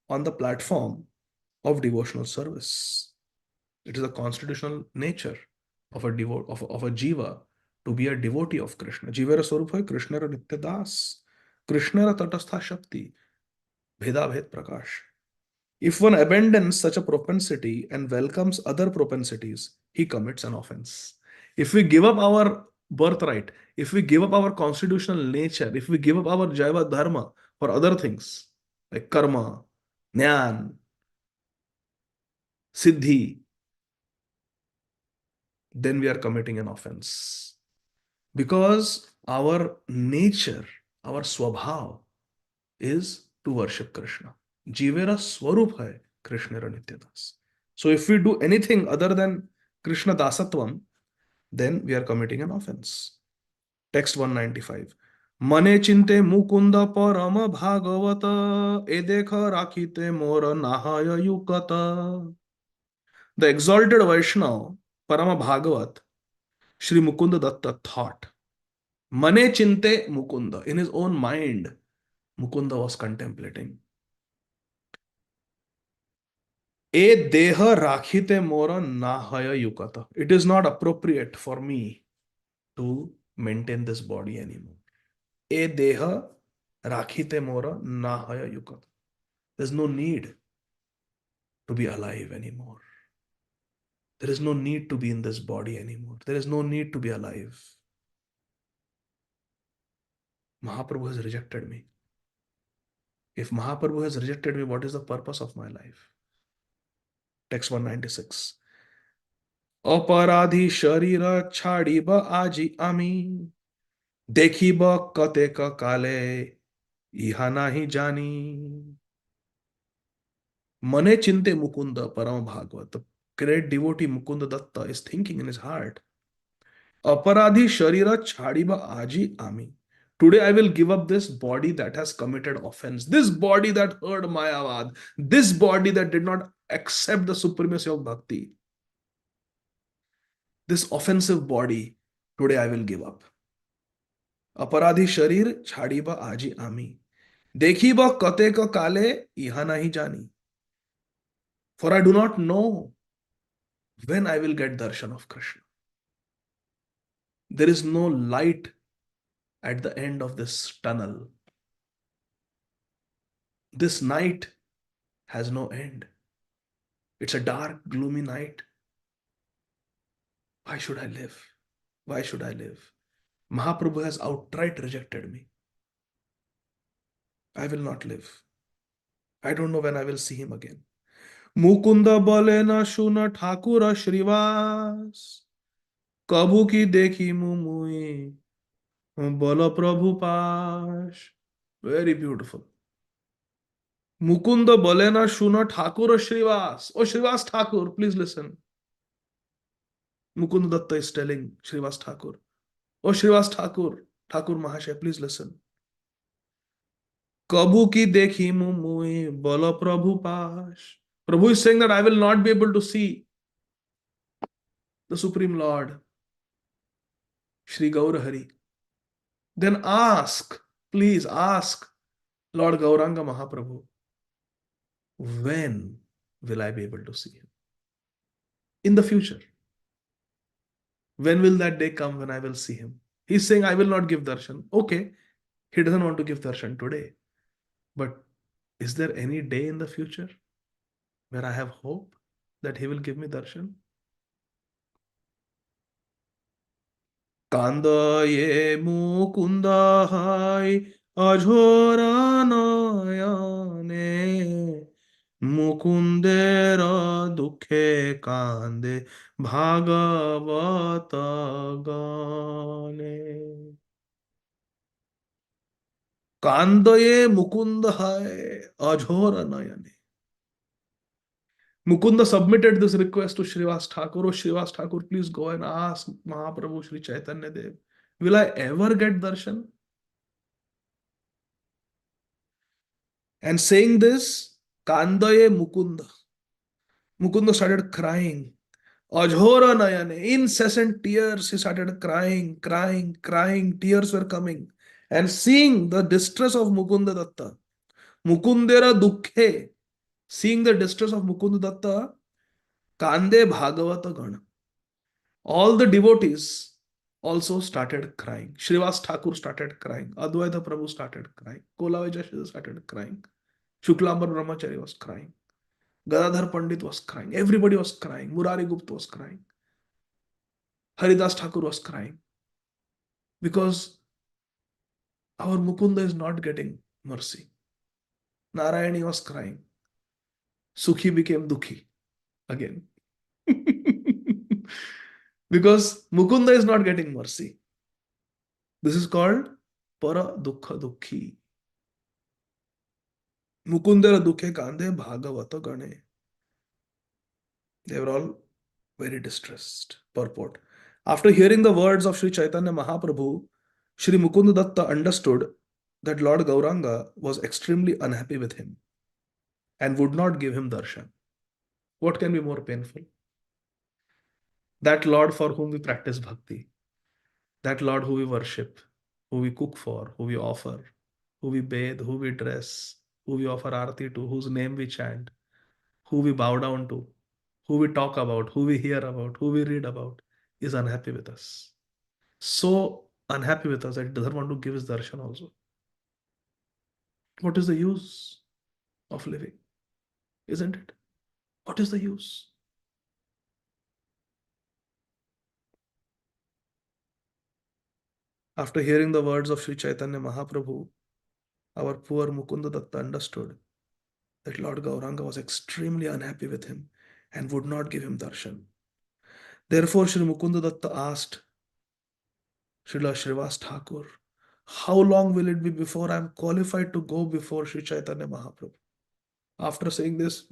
on the platform of devotional service. It is a constitutional nature of a jiva to be a devotee of Krishna. Jivera Swarup hai Krishnera Nitya Das. Krishnera Tatastha Shakti. Bheda Bhed Prakash. If one abandons such a propensity and welcomes other propensities, he commits an offense. If we give up our birthright, if we give up our constitutional nature, if we give up our Jaiva Dharma for other things like karma, jnana, siddhi, then we are committing an offense. Because our nature, our swabhav is to worship Krishna. Jivera Swarup hai Krishna Nityadas. So if we do anything other than Krishna Dasatvam, then we are committing an offense. Text 195. Mane chinte mukunda parama bhagavata edekha rakhite mora nahaya yukata. The exalted Vaishnava, Parama Bhagavat, Shri Mukunda Datta thought, Mane chinte Mukunda. In his own mind, Mukunda was contemplating. E deha rakhite mora nahaya yukata. It is not appropriate for me to maintain this body anymore. E deha rakhite mora nahaya yukata. There's no need to be alive anymore. There is no need to be in this body anymore. There is no need to be alive. Mahaprabhu has rejected me. If Mahaprabhu has rejected me, what is the purpose of my life? Text 196. Aparadhi sharira chadiba aji ami dekhiba kateka kale iha nahi jani. Mane chinte Mukunda Parama Bhagavad. The great devotee Mukunda Datta is thinking in his heart. Aparadhi sharira chadiba aji ami. Today I will give up this body that has committed offense, this body that heard Mayavad, this body that did not accept the supremacy of bhakti. This offensive body, today I will give up. Aparadhi sharir chadiba aji ami. Dekhiba kate ka kale iha nahi jani. For I do not know when I will get darshan of Krishna. There is no light at the end of this tunnel. This night has no end. It's a dark, gloomy night. Why should I live? Why should I live? Mahaprabhu has outright rejected me. I will not live. I don't know when I will see him again. Mukunda balena shuna Thakura Shrivas. Kabhu ki dekhi mumui. Bala Prabhu Pash. Very beautiful. Mukunda balena shuna Thakura Shrivas. Oh, Shrivas Thakur, please listen. Mukunda Datta is telling Shrivas Thakur. Oh, Shrivas Thakur, Thakur Mahashay, please listen. Kabhu ki dekhi mumui bala Prabhu Pash. Prabhu is saying that I will not be able to see the Supreme Lord, Shri Gaurahari. Then ask, please ask Lord Gauranga Mahaprabhu, when will I be able to see him? In the future. When will that day come when I will see him? He's saying, I will not give darshan. Okay, he doesn't want to give darshan today. But is there any day in the future where I have hope that he will give me darshan? কান্দয়ে মুকুন্দ হাই অঝোরা নয়নে মুকুন্দের দুঃখে কান্দে ভাগবত গানে কান্দয়ে মুকুন্দ হায় অঝোর নয়নে. Mukunda submitted this request to Srivas Thakur. Oh, Srivas Thakur, please go and ask Mahaprabhu Sri Chaitanya Dev, will I ever get darshan? And saying this, Kandaye Mukunda. Mukunda started crying. Ajhora Nayane, incessant tears. He started crying, crying, crying. Tears were coming. And seeing the distress of Mukunda Datta, Mukundera Dukhe, seeing the distress of Mukunda Datta, Kande Bhagavata Gana. All the devotees also started crying. Srivas Thakur started crying. Advaita Prabhu started crying. Kolavajashya started crying. Shuklambar Brahmachari was crying. Gadadhar Pandit was crying. Everybody was crying. Murari Gupta was crying. Haridas Thakur was crying. Because our Mukunda is not getting mercy. Narayani was crying. Sukhi became Dukhi again. Because Mukunda is not getting mercy. This is called Para Dukha Dukhi. Mukundera Dukhe Kande Bhagavata Gane. They were all very distressed. Purport. After hearing the words of Sri Chaitanya Mahaprabhu, Sri Mukunda Datta understood that Lord Gauranga was extremely unhappy with him and would not give him darshan. What can be more painful? That Lord for whom we practice bhakti, that Lord who we worship, who we cook for, who we offer, who we bathe, who we dress, who we offer arati to, whose name we chant, who we bow down to, who we talk about, who we hear about, who we read about, is unhappy with us. So unhappy with us that he doesn't want to give his darshan also. What is the use of living? Isn't it? What is the use? After hearing the words of Sri Chaitanya Mahaprabhu, our poor Mukunda Datta understood that Lord Gauranga was extremely unhappy with him and would not give him darshan. Therefore, Sri Mukunda Datta asked Srila Srivas Thakur, how long will it be before I am qualified to go before Sri Chaitanya Mahaprabhu? After saying this,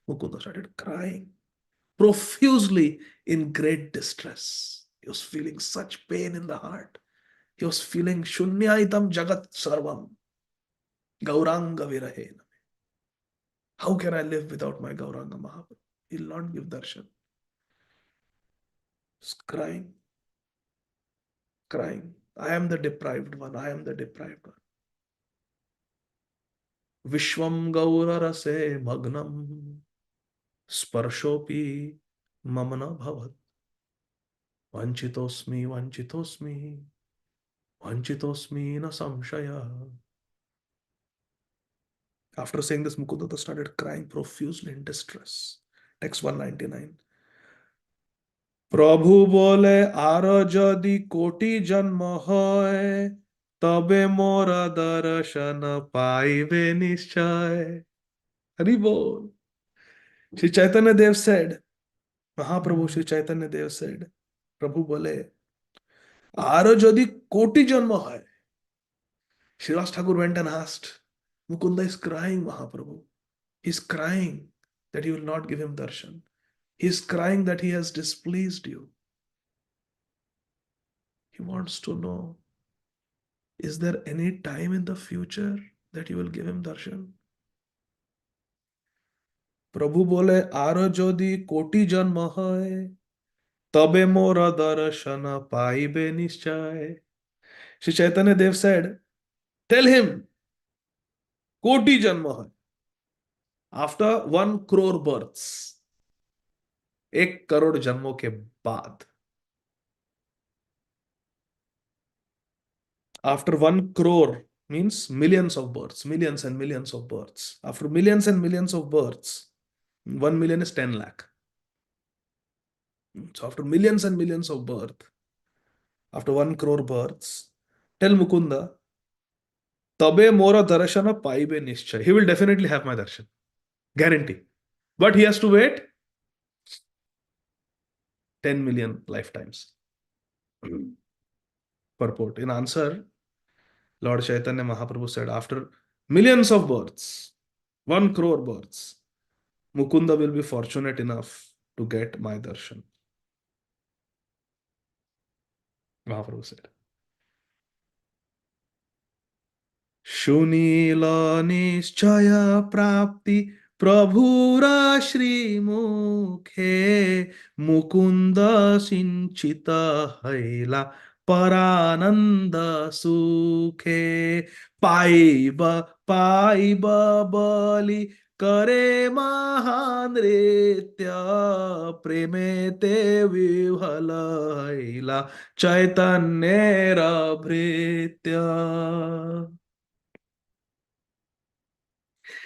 Mukunda started crying profusely in great distress. He was feeling such pain in the heart. He was feeling Shunyaitam Jagat Sarvam Gauranga Virahena. How can I live without my Gauranga Mahaprabhu? He'll not give darshan. He's crying, crying. I am the deprived one. I am the deprived one. Vishwam Gaurarase Magnam Sparshopi Mamana Bhavat Vanchitosmi Vanchitosmi Vanchitosmi na samshaya. After saying this, Mukunda started crying profusely in distress. Text 199. প্রভু বলে আরো যদি কোটি জন্ম হয় তবে মোরা দর্শন পাইবে নিশ্চয়. Hari bol. Sri Chaitanya Dev said, Mahaprabhu Sri Chaitanya Dev said, Prabhu bole, আরো যদি কোটি জন্ম হয়. Srivas Thakur went and asked, Mukunda is crying, Mahaprabhu. He's crying that you will not give him darshan. He's crying that he has displeased you. He wants to know, is there any time in the future that you will give him darshan? প্রভু বলে আরো যদি কোটি জন্ম হয় তবে মোর দর্শন পাইবে নিশ্চয়. Sri Chaitanya Dev said, tell him, koti janma hai. After 1 crore births, 1 crore जन्मों के बाद, after 1 crore means millions of births, millions and millions of births. After millions and millions of births, 1 million is 10 lakh. So after millions and millions of birth, after 1 crore births, tell Mukunda, Tabe mora darshana paibe nischay. He will definitely have my darshan. Guarantee. But he has to wait 10 million lifetimes. Purport. In answer, Lord Chaitanya Mahaprabhu said, after millions of births, 1 crore births, Mukunda will be fortunate enough to get my darshan. Mahaprabhu said. Sunil निश्चय प्राप्ति प्रभुरा श्रीमुखे मुकुंद सिंचित हैला परानंद सुखे पाइब पाइब बलि करे महानृत्य प्रेमे ते विह्वल हैला चैतन्य भृत्य.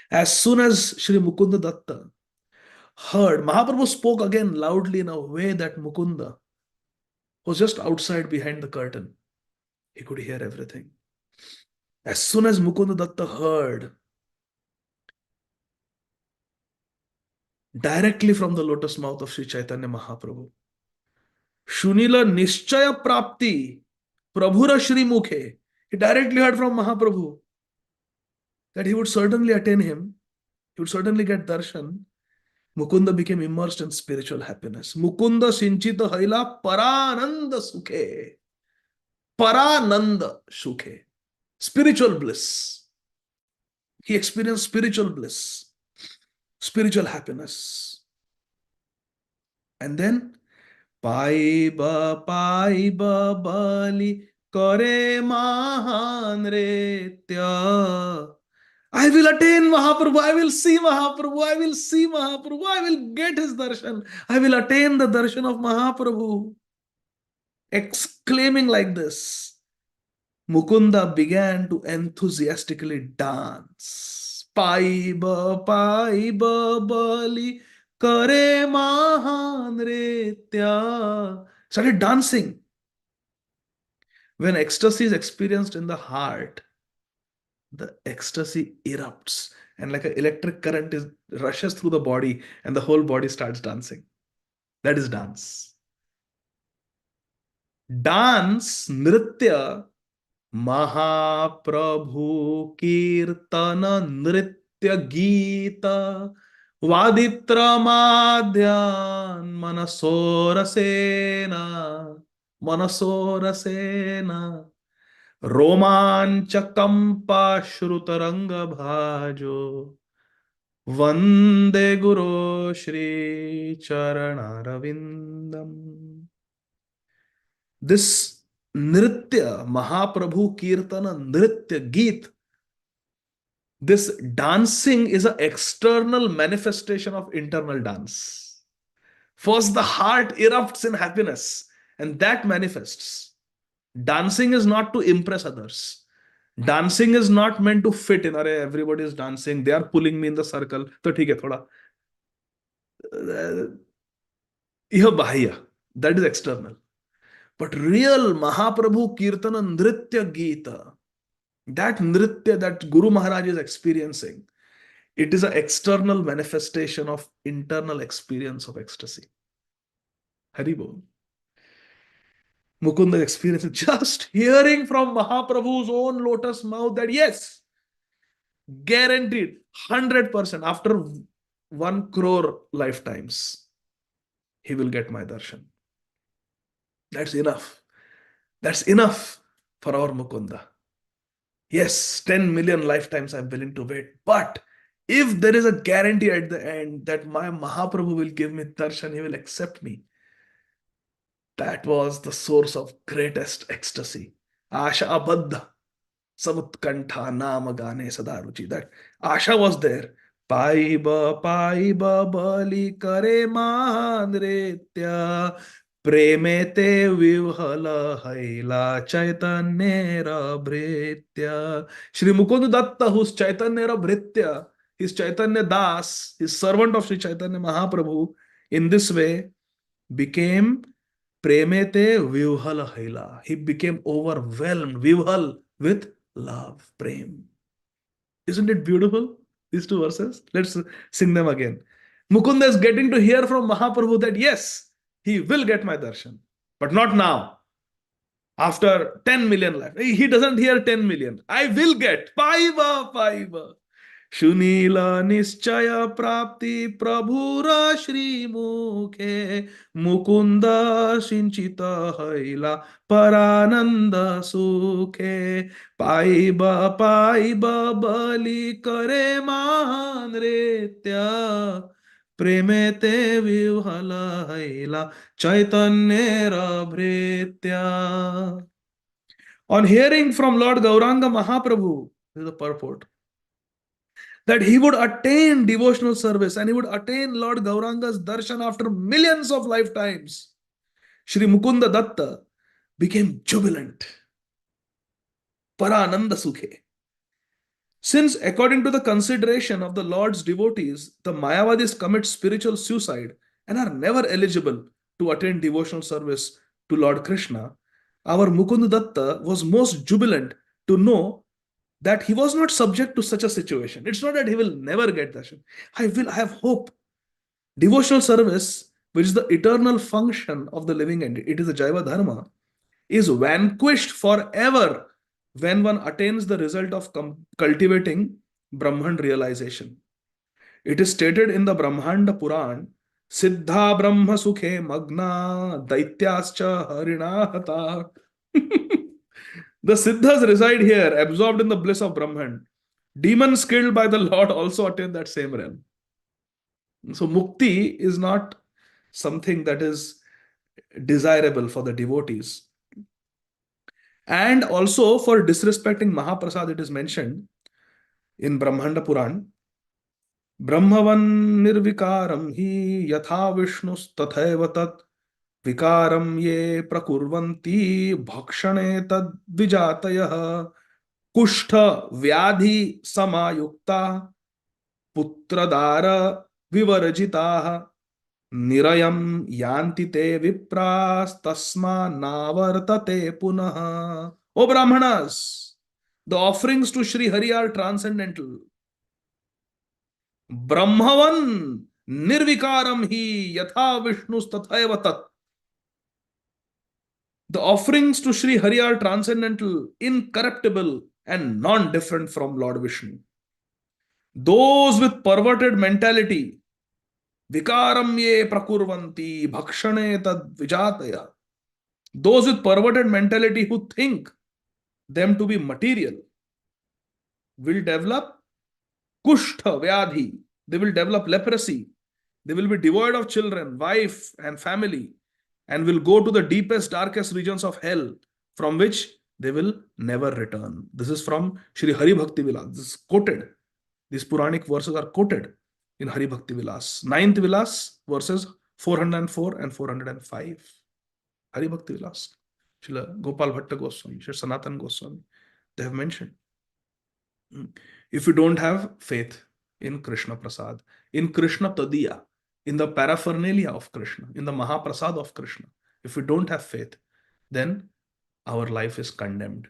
As soon as Sri Mukunda Datta heard, Mahaprabhu spoke again loudly in a way that Mukunda was just outside behind the curtain. He could hear everything. As soon as Mukunda Datta heard, directly from the lotus mouth of Sri Chaitanya Mahaprabhu, Shunila Nishchaya Prapti Prabhura Shri Mukhe. He directly heard from Mahaprabhu that he would certainly attain him, he would certainly get darshan. Mukunda became immersed in spiritual happiness. Mukunda Sinchita Haila Parananda Sukhe. Parananda Sukhe. Spiritual bliss. He experienced spiritual bliss, spiritual happiness. And then, Paiba Paiba Bali Kare Mahanretya. I will attain Mahaprabhu. I will see Mahaprabhu. I will see Mahaprabhu. I will get his darshan. I will attain the darshan of Mahaprabhu. Exclaiming like this, Mukunda began to enthusiastically dance. Paiba, paiba, bali, kare mahanretya. Started dancing. When ecstasy is experienced in the heart, the ecstasy erupts and like an electric current rushes through the body and the whole body starts dancing. That is dance. Dance, nritya, Mahaprabhu Kirtana Nritya Gita Vaditramadhyan Manasorasena Manasorasena Romanchakampa Shrutaranga Bhajo Vande Guru Shri Charanaravindam. This Nritya, Mahaprabhu Kirtana Nritya Geet, this dancing is an external manifestation of internal dance. First, the heart erupts in happiness, and that manifests. Dancing is not to impress others. Dancing is not meant to fit in. Arey, everybody is dancing. They are pulling me in the circle. तो ठीक है थोड़ा. यह बाह्य. That is external. But real Mahaprabhu Kirtana Nritya Gita, that Nritya that Guru Maharaj is experiencing, it is an external manifestation of internal experience of ecstasy. Haribol. Mukunda experiencing just hearing from Mahaprabhu's own lotus mouth that yes, guaranteed 100% after 1 crore lifetimes, he will get my darshan. That's enough. That's enough for our Mukunda. Yes, 10 million lifetimes I'm willing to wait. But if there is a guarantee at the end that my Mahaprabhu will give me darshan, he will accept me. That was the source of greatest ecstasy. Asha Abadha Samutkantha Nama Gane Sadaruchi. That Asha was there. Paiba Paiba Bali Kare Manretya प्रेमे ते विह्वल हैला Chaitanya Bhritya. Shri Mukund Datta, who's Chaitanya Bhritya, his Chaitanya Das, his servant of Sri Chaitanya Mahaprabhu, in this way became Premete Vivhal Haila. He became overwhelmed, Vivhal, with love, Prem. Isn't it beautiful? These two verses. Let's sing them again. Mukunda is getting to hear from Mahaprabhu that yes, he will get my darshan, but not now. After 10 million lives, he doesn't hear 10 million. I will get. Paiva, paiva. Shunila Nischaya Prapti Prabhura Shri Mukhe Mukunda Sinchita Haila Parananda Sukhe Paiba Paiba Bali Kare Manretya Premete Vivhala Haila Chaitanya Bhritya. On hearing from Lord Gauranga Mahaprabhu, this is the purport, that he would attain devotional service and he would attain Lord Gauranga's darshan after millions of lifetimes, Shri Mukunda Datta became jubilant. Parananda Sukhe. Since, according to the consideration of the Lord's devotees, the Mayavadis commit spiritual suicide and are never eligible to attain devotional service to Lord Krishna, our Mukunda Datta was most jubilant to know that he was not subject to such a situation. It's not that he will never get darshan. I have hope. Devotional service, which is the eternal function of the living entity, it is a Jaiva Dharma, is vanquished forever when one attains the result of cultivating Brahman realization. It is stated in the Brahmanda Puran, Siddha Brahma Sukhe Magna Daityascha Harinahata. The Siddhas reside here, absorbed in the bliss of Brahman. Demons killed by the Lord also attain that same realm. So mukti is not something that is desirable for the devotees. And also for disrespecting Mahaprasad, it is mentioned in Brahmanda Puran, Brahmavan nirvikaram hi yatha Vishnus tathaiva tat vikaram ye prakurvanti bhakshane tad vijatayah कुष्ठ व्याधि समायुक्ता पुत्रदार विवर्जिता निरयम यान्ति ते विप्रास्तस्मा नावर्तते पुनः. O Brahmanas, the offerings to Sri Hari are transcendental. Brahmavan nirvikaram hi yatha Vishnus tathaiva tat. The offerings to Sri Hari are transcendental, incorruptible, and non-different from Lord Vishnu. Those with perverted mentality, vikaram ye prakurvanti bhakshane tad vijataya. Those with perverted mentality who think them to be material will develop kushtha vyadhi. They will develop leprosy. They will be devoid of children, wife, and family, and will go to the deepest, darkest regions of hell, from which they will never return. This is from Sri Hari Bhakti Vilas. This is quoted. These Puranic verses are quoted in Hari Bhakti Vilas. Ninth Vilas, verses 404 and 405. Hari Bhakti Vilas. Srila Gopal Bhatta Goswami, Sri Sanatan Goswami, they have mentioned. If you don't have faith in Krishna Prasad, in Krishna Tadiya, in the paraphernalia of Krishna, in the Mahaprasad of Krishna, if we don't have faith, then our life is condemned.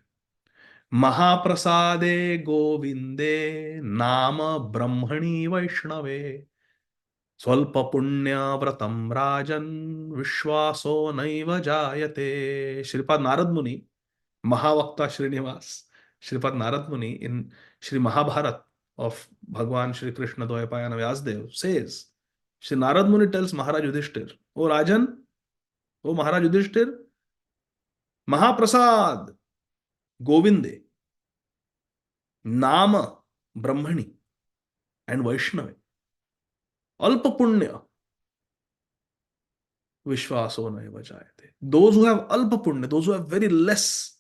Mahaprasade Govinde Nama Brahmani Vaishnave Swalpa Punya Vratam Rajan Vishwaso Naiva Jayate. Shripad Narad Muni, Mahavakta Srinivas, Shripad Narad Muni in Sri Mahabharat of Bhagwan Shri Krishna Dvayapayana Vyasdev says, Shri Narad Muni tells Maharaj Yudhishthir, O Rajan, O Maharaj Yudhishthir, Mahaprasad Govinde, Nama Brahmani and Vaishnava, Alpa Punya, Vishwaso Naiva Jayate. Those who have Alpa Punya, those who have very less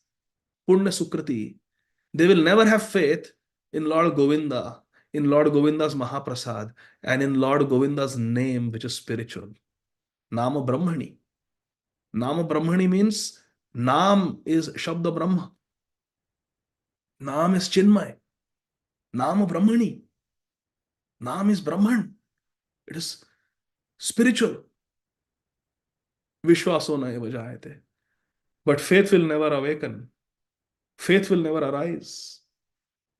Punya Sukriti, they will never have faith in Lord Govinda, in Lord Govinda's Mahaprasad, and in Lord Govinda's name, which is spiritual. Nama Brahmani. Nama Brahmani means Nam is Shabda Brahma. Nam is Chinmay. Nama Brahmani. Nam is Brahman. It is spiritual. Vishwaso na vajayate. But faith will never awaken. Faith will never arise.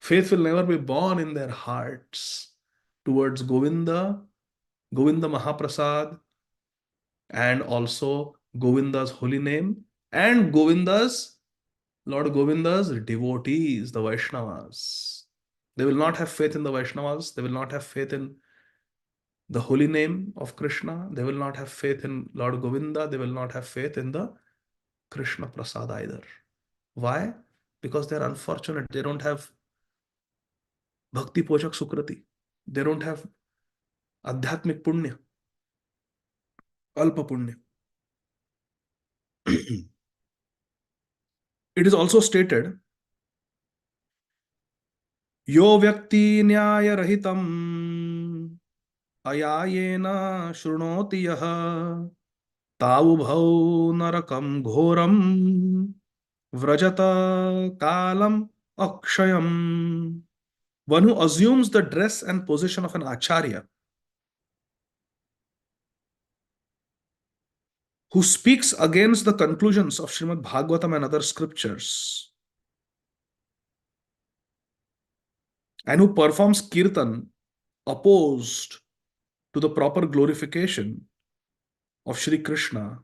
Faith will never be born in their hearts towards Govinda, Govinda Mahaprasad, and also Govinda's holy name, and Lord Govinda's devotees, the Vaishnavas. They will not have faith in the Vaishnavas. They will not have faith in the holy name of Krishna. They will not have faith in Lord Govinda. They will not have faith in the Krishna Prasad either. Why? Because they're unfortunate. They don't have Bhakti Pochak Sukrati. They don't have Adhyatmik Punya, Alpa Punya. It is also stated, Yo Vyakti Nyaya Rahitam Ayayena Shrunoti Yaha Tavubhau Narakam Ghoram Vrajata Kalam Akshayam. One who assumes the dress and position of an acharya, who speaks against the conclusions of Srimad Bhagavatam and other scriptures, and who performs kirtan opposed to the proper glorification of Sri Krishna,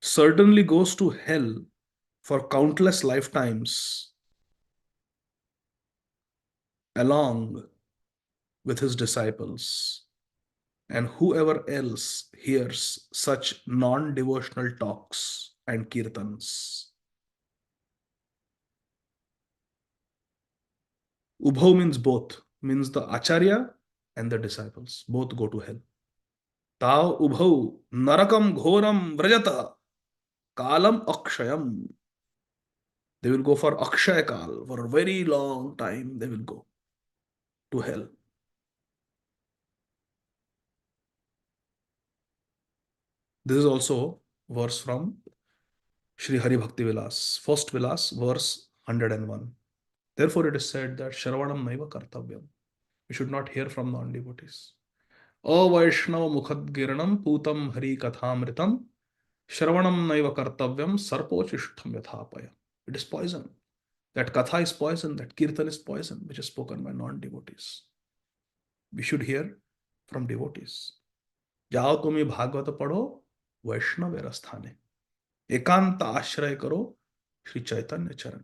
certainly goes to hell for countless lifetimes along with his disciples and whoever else hears such non-devotional talks and kirtans. Ubhau means both, means the acharya and the disciples. Both go to hell. Tau ubhau narakam ghoram vrajata kalam akshayam. They will go for akshay kal, for a very long time they will go to hell. This is also verse from Sri Hari Bhakti Vilas, first Vilas, verse 101. Therefore, it is said that Shravanam Naiva Kartavyam. We should not hear from non-devotees. Avaishnava Mukhad Giranam Putam Hari Kathamritam Shravanam Naiva Kartavyam Sarpochishtham Yathapaya. It is poison. That Katha is poison, that Kirtan is poison, which is spoken by non-devotees. We should hear from devotees. जाओ तुम ये भागवत पढ़ो वैष्णव स्थाने एकांत आश्रय करो श्री चैतन्य चरण.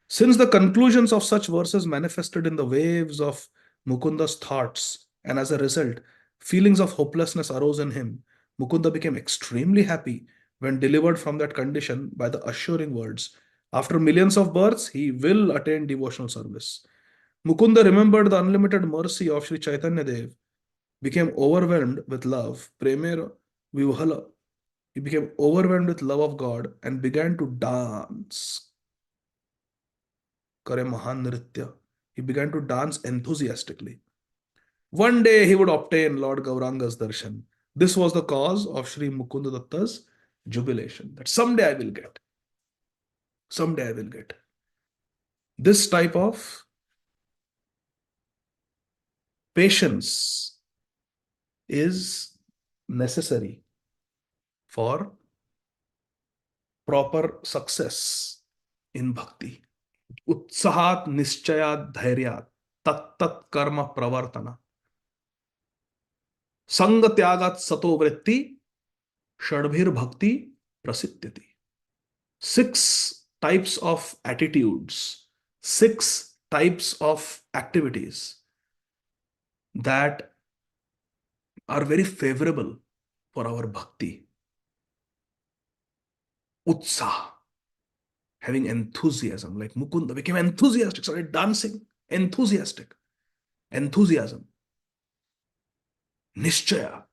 Since the conclusions of such verses manifested in the waves of Mukunda's thoughts, and as a result, feelings of hopelessness arose in him, Mukunda became extremely happy when delivered from that condition by the assuring words, after millions of births, he will attain devotional service. Mukunda remembered the unlimited mercy of Sri Chaitanya Dev, became overwhelmed with love, Premer Vivhala. He became overwhelmed with love of God and began to dance. Kare Mahan Nritya. He began to dance enthusiastically. One day he would obtain Lord Gauranga's darshan. This was the cause of Sri Mukunda Datta's jubilation. That someday I will get. Someday I will get. This type of patience is necessary for proper success in bhakti. Utsahat nischayat dhairyat tat karma pravartana. Sang tyagat sato vritti shadbhir bhakti prasiddhyati. 6 types of attitudes, 6 types of activities that are very favorable for our bhakti. Utsah, having enthusiasm, like Mukunda became enthusiastic, started dancing, enthusiastic, enthusiasm. Nishchaya,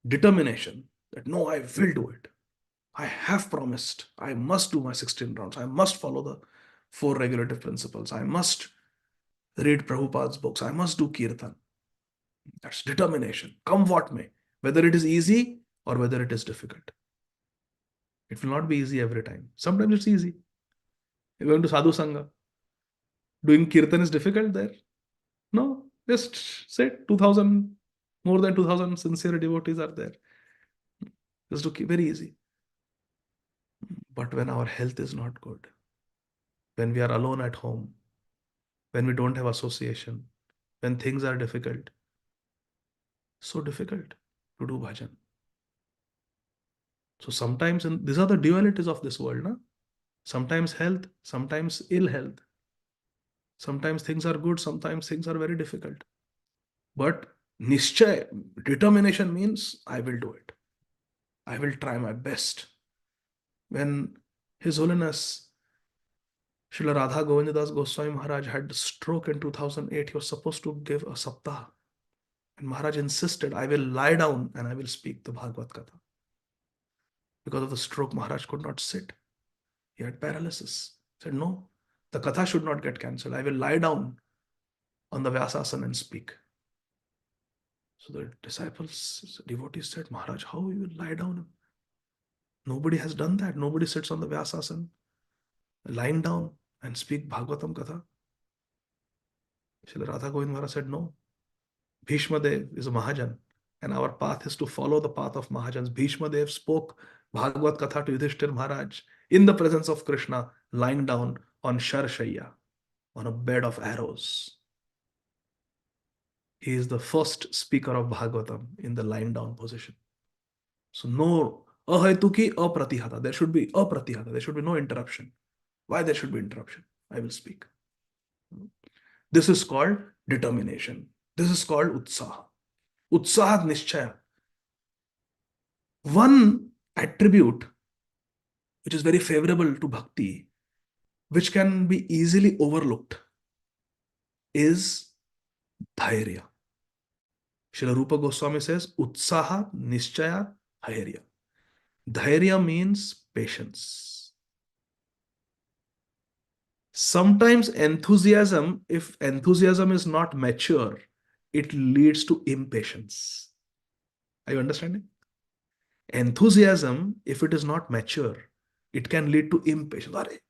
determination, that no, I will do it. I have promised, I must do my 16 rounds, I must follow the 4 regulative principles, I must read Prabhupada's books, I must do kirtan. That's determination, come what may. Whether it is easy or whether it is difficult. It will not be easy every time. Sometimes it's easy. You're going to Sadhu Sangha. Doing kirtan is difficult there. No, just say 2000, more than 2000 sincere devotees are there. Just to keep very easy. But when our health is not good, when we are alone at home, when we don't have association, when things are difficult, so difficult to do bhajan. So sometimes, and these are the dualities of this world, na? Sometimes health, sometimes ill health. Sometimes things are good, sometimes things are very difficult. But nischay, determination means I will do it. I will try my best. When His Holiness Srila Radha Govindadas Goswami Maharaj had stroke in 2008, he was supposed to give a saptah. And Maharaj insisted, I will lie down and I will speak the Bhagavad Katha. Because of the stroke, Maharaj could not sit. He had paralysis. He said, no, the Katha should not get cancelled. I will lie down on the Vyasasana and speak. So the disciples, devotees said, Maharaj, how you will lie down? Nobody has done that. Nobody sits on the Vyasasana, lying down and speak Bhagavatam Katha. Srila Radha Govind Maharaj said, no. Bhishma Dev is a Mahajan, and our path is to follow the path of Mahajans. Bhishma Dev spoke Bhagavad Katha to Yudhishthir Maharaj in the presence of Krishna, lying down on Sharshaya, on a bed of arrows. He is the first speaker of Bhagavatam in the lying down position. So no ahaituki apratihata. There should be apratihata. There should be no interruption. Why there should be interruption? I will speak. This is called determination. This is called utsaha. Utsaha nishchaya. One attribute which is very favorable to bhakti, which can be easily overlooked, is dhairya. Srila Rupa Goswami says, Utsaha Nishchaya Dhairya. Dhairya means patience. Sometimes enthusiasm, if enthusiasm is not mature, it leads to impatience. Are you understanding? Enthusiasm, if it is not mature, it can lead to impatience.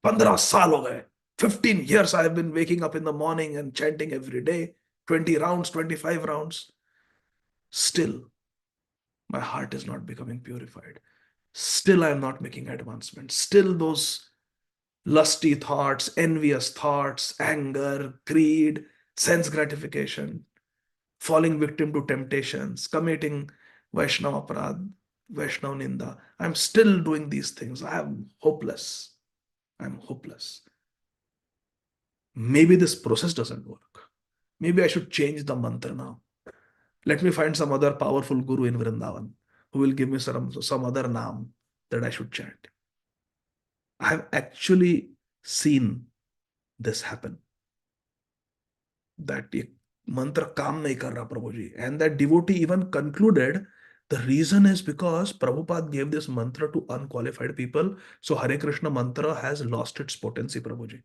15 साल हो गए, 15 years I have been waking up in the morning and chanting every day, 20 rounds, 25 rounds. Still, my heart is not becoming purified. Still, I am not making advancement. Still, those lusty thoughts, envious thoughts, anger, greed, sense gratification, falling victim to temptations, committing Vaishnava Aparad, Vaishnava Ninda. I'm still doing these things. I am hopeless. I'm hopeless. Maybe this process doesn't work. Maybe I should change the mantra now. Let me find some other powerful guru in Vrindavan who will give me some other naam that I should chant. I have actually seen this happen. That mantra kaam nahi kar raha, Prabhuji. And that devotee even concluded the reason is because Prabhupada gave this mantra to unqualified people. So Hare Krishna mantra has lost its potency, Prabhuji.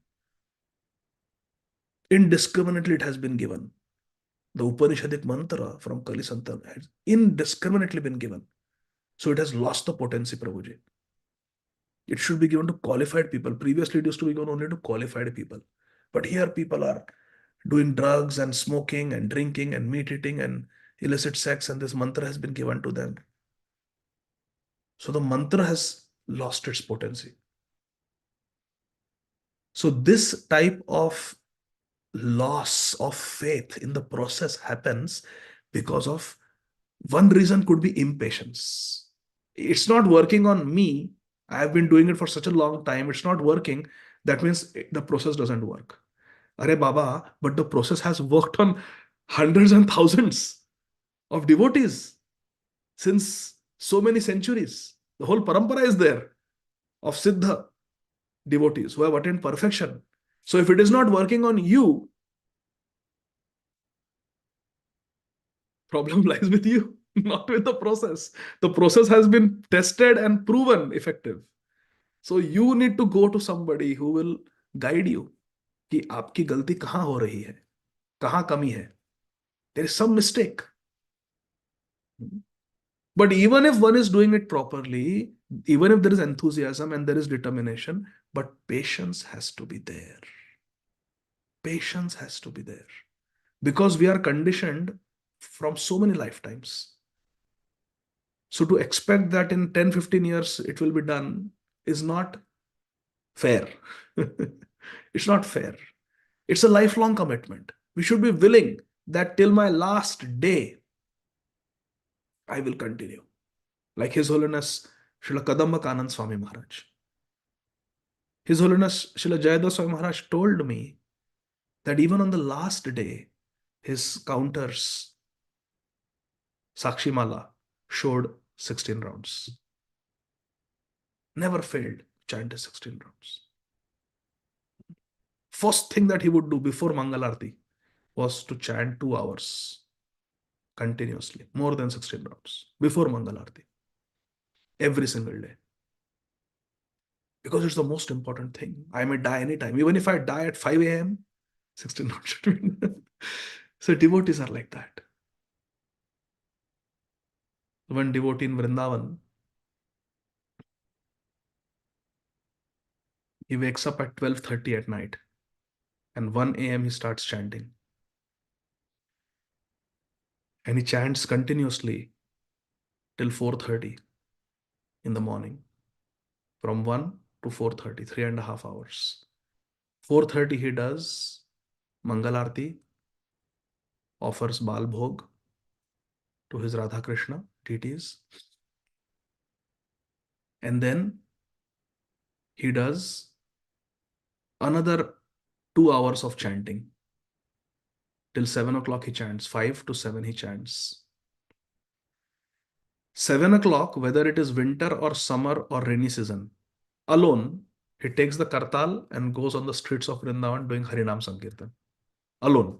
Indiscriminately it has been given. The Upanishadic mantra from Kali Santan has indiscriminately been given. So it has lost the potency, Prabhuji. It should be given to qualified people. Previously, it used to be given only to qualified people. But here, people are doing drugs and smoking and drinking and meat eating and illicit sex, and this mantra has been given to them. So the mantra has lost its potency. So this type of loss of faith in the process happens because of one reason could be impatience. It's not working on me. I have been doing it for such a long time. It's not working. That means the process doesn't work. Arey Baba, but the process has worked on hundreds and thousands of devotees since so many centuries. The whole parampara is there of Siddha devotees who have attained perfection. So if it is not working on you, problem lies with you, not with the process. The process has been tested and proven effective. So you need to go to somebody who will guide you कि आपकी गलती कहां हो रही है, कहां कमी है. There is some mistake. But even if one is doing it properly, even if there is enthusiasm and there is determination, but patience has to be there. Patience has to be there. Because we are conditioned from so many lifetimes. So to expect that in 10, 15 years it will be done is not fair. It's not fair. It's a lifelong commitment. We should be willing that till my last day, I will continue. Like His Holiness Srila Kadamba Kanand Swami Maharaj. His Holiness Srila Jayadeva Swami Maharaj told me that even on the last day, his counters, Sakshi Mala, showed 16 rounds. Never failed, chanted 16 rounds. First thing that he would do before Mangalarti was to chant 2 hours continuously, more than 16 rounds, before Mangalarti, every single day. Because it's the most important thing. I may die anytime. Even if I die at 5 a.m., 16 rounds should be. So devotees are like that. One devotee in Vrindavan, he wakes up at 12:30 at night and 1 a.m. he starts chanting. And he chants continuously till 4:30 in the morning, from 1 to 4:30, 3.5 hours. 4:30 he does Mangalarti, offers Bal Bhog to his Radha Krishna deities, and then he does another 2 hours of chanting. Till 7 o'clock he chants, 5 to 7 he chants. 7 o'clock, whether it is winter or summer or rainy season, alone, he takes the kartal and goes on the streets of Vrindavan doing Harinam Sankirtan. Alone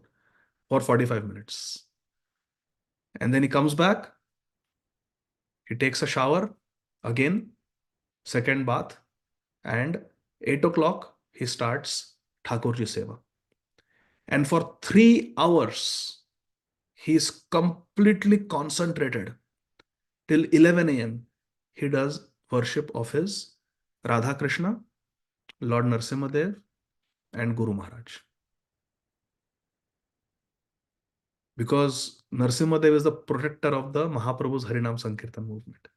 for 45 minutes. And then he comes back, he takes a shower, again, second bath, and 8 o'clock he starts Thakurji Seva. And for 3 hours, he is completely concentrated. Till 11 a.m., he does worship of his Radha Krishna, Lord Narsimhadev, and Guru Maharaj. Because Narsimhadev is the protector of the Mahaprabhu's Harinam Sankirtan movement.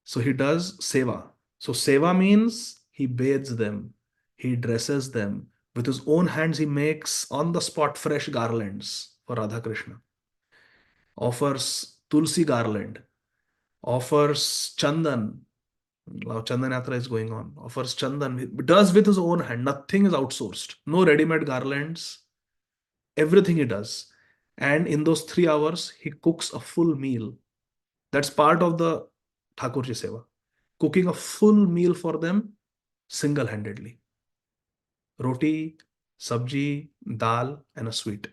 So he does seva. So seva means he bathes them, he dresses them. With his own hands, he makes on the spot fresh garlands for Radha Krishna. Offers tulsi garland, offers chandan. Now Chandan Yatra is going on. Offers chandan, does with his own hand. Nothing is outsourced. No ready-made garlands. Everything he does. And in those 3 hours, he cooks a full meal. That's part of the Thakurji Seva. Cooking a full meal for them single-handedly. Roti, sabji, dal, and a sweet.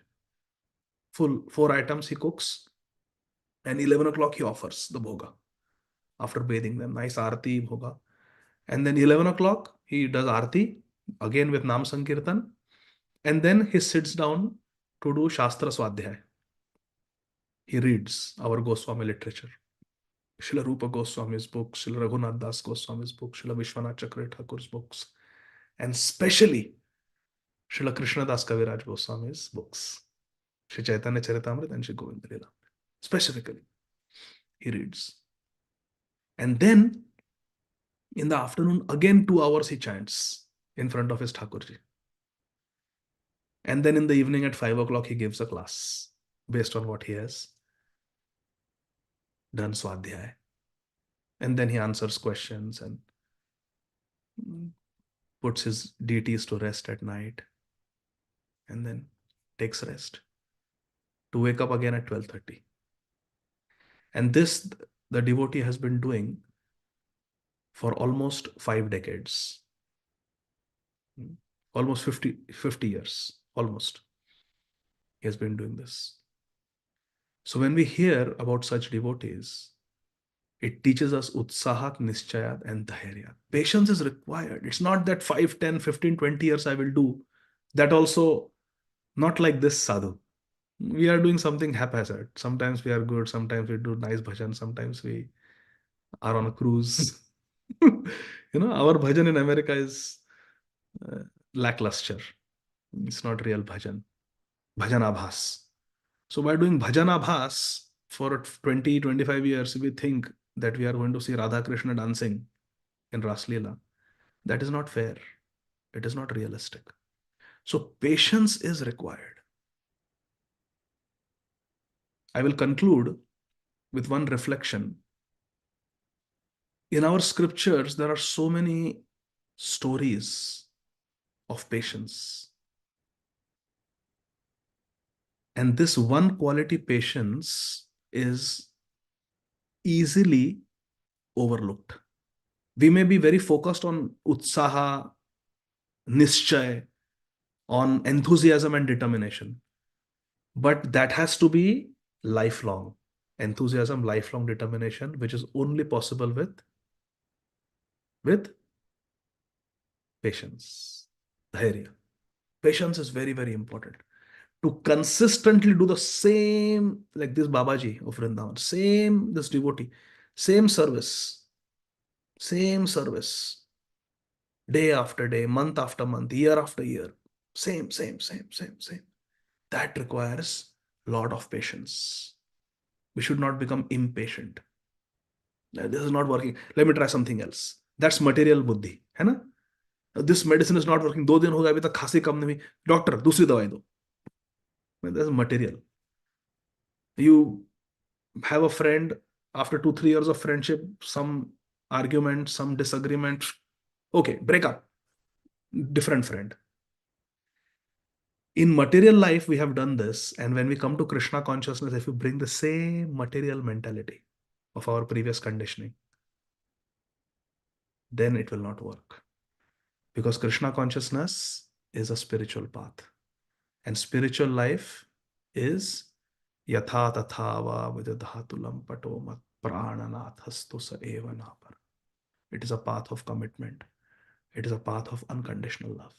Full 4 items he cooks. And 11 o'clock he offers the bhoga. After bathing them, nice arti, bhoga. And then 11 o'clock he does arti, again with Nam Sankirtan. And then he sits down to do Shastra Swadhyay. He reads our Goswami literature. Srila Rupa Goswami's books, Srila Raghunath Das Goswami's books, Srila Vishwanath Chakravarti Thakur's books, and especially Srila Krishnadas Kaviraj Goswami's books, Sri Chaitanya Charitamrita and Sri Govinda Leela. Specifically, he reads. And then in the afternoon, again 2 hours he chants in front of his Thakurji. And then in the evening at 5 o'clock, he gives a class based on what he has done Swadhyay. And then he answers questions and puts his deities to rest at night. And then takes rest to wake up again at 12:30. And this the devotee has been doing for almost 5 decades. Almost 50 years, almost. He has been doing this. So when we hear about such devotees, it teaches us utsahat, nischayat, and dhairya. Patience is required. It's not that 5, 10, 15, 20 years I will do. That also not like this sadhu. We are doing something haphazard. Sometimes we are good, sometimes we do nice bhajan, sometimes we are on a cruise. Our bhajan in America is uh, lackluster. It's not real bhajan. Bhajan abhas. So by doing bhajan abhas for 20, 25 years, we think that we are going to see Radha Krishna dancing in Ras Leela. That is not fair. It is not realistic. So patience is required. I will conclude with one reflection. In our scriptures, there are so many stories of patience. And this one quality, patience, is easily overlooked. We may be very focused on utsaha, nischay, on enthusiasm and determination, but that has to be lifelong. Enthusiasm, lifelong determination, which is only possible with patience. Dhairya. Patience is very, very important. To consistently do the same, like this Babaji of Vrindavan, same, this devotee, same service, same service, day after day, month after month, year after year, same. That requires a lot of patience. We should not become impatient. This is not working. Let me try something else. That's material buddhi, है ना? This medicine is not working. 2 दिन हो गए अभी तक खांसी कम नहीं हुई. डॉक्टर दूसरी दवाई दो. That's material. You have a friend, after 2 3 years of friendship, some argument, some disagreement, okay, break up, different friend. In material life we have done this, and when we come to Krishna consciousness, if we bring the same material mentality of our previous conditioning, then it will not work, because Krishna consciousness is a spiritual path, and spiritual life is yatha tatha va vidadhatulam pato mat prananathhastu sa eva napar. It is a path of commitment. It is a path of unconditional love.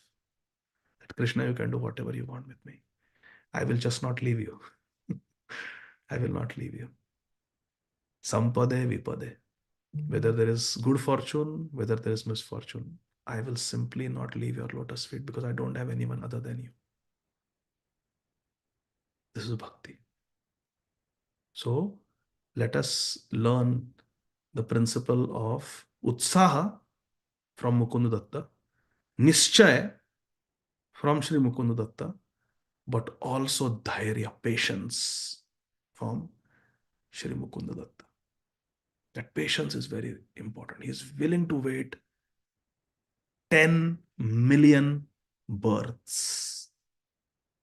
That Krishna, you can do whatever you want with me. I will just not leave you. I will not leave you. Sampade vipade. Whether there is good fortune, whether there is misfortune, I will simply not leave your lotus feet, because I don't have anyone other than you. This is bhakti. So let us learn the principle of utsaha from Mukunda Datta, nischay from Sri Mukunda Datta, but also dhairya, patience from Shri Mukunda Datta. That patience is very important. He is willing to wait 10 million births.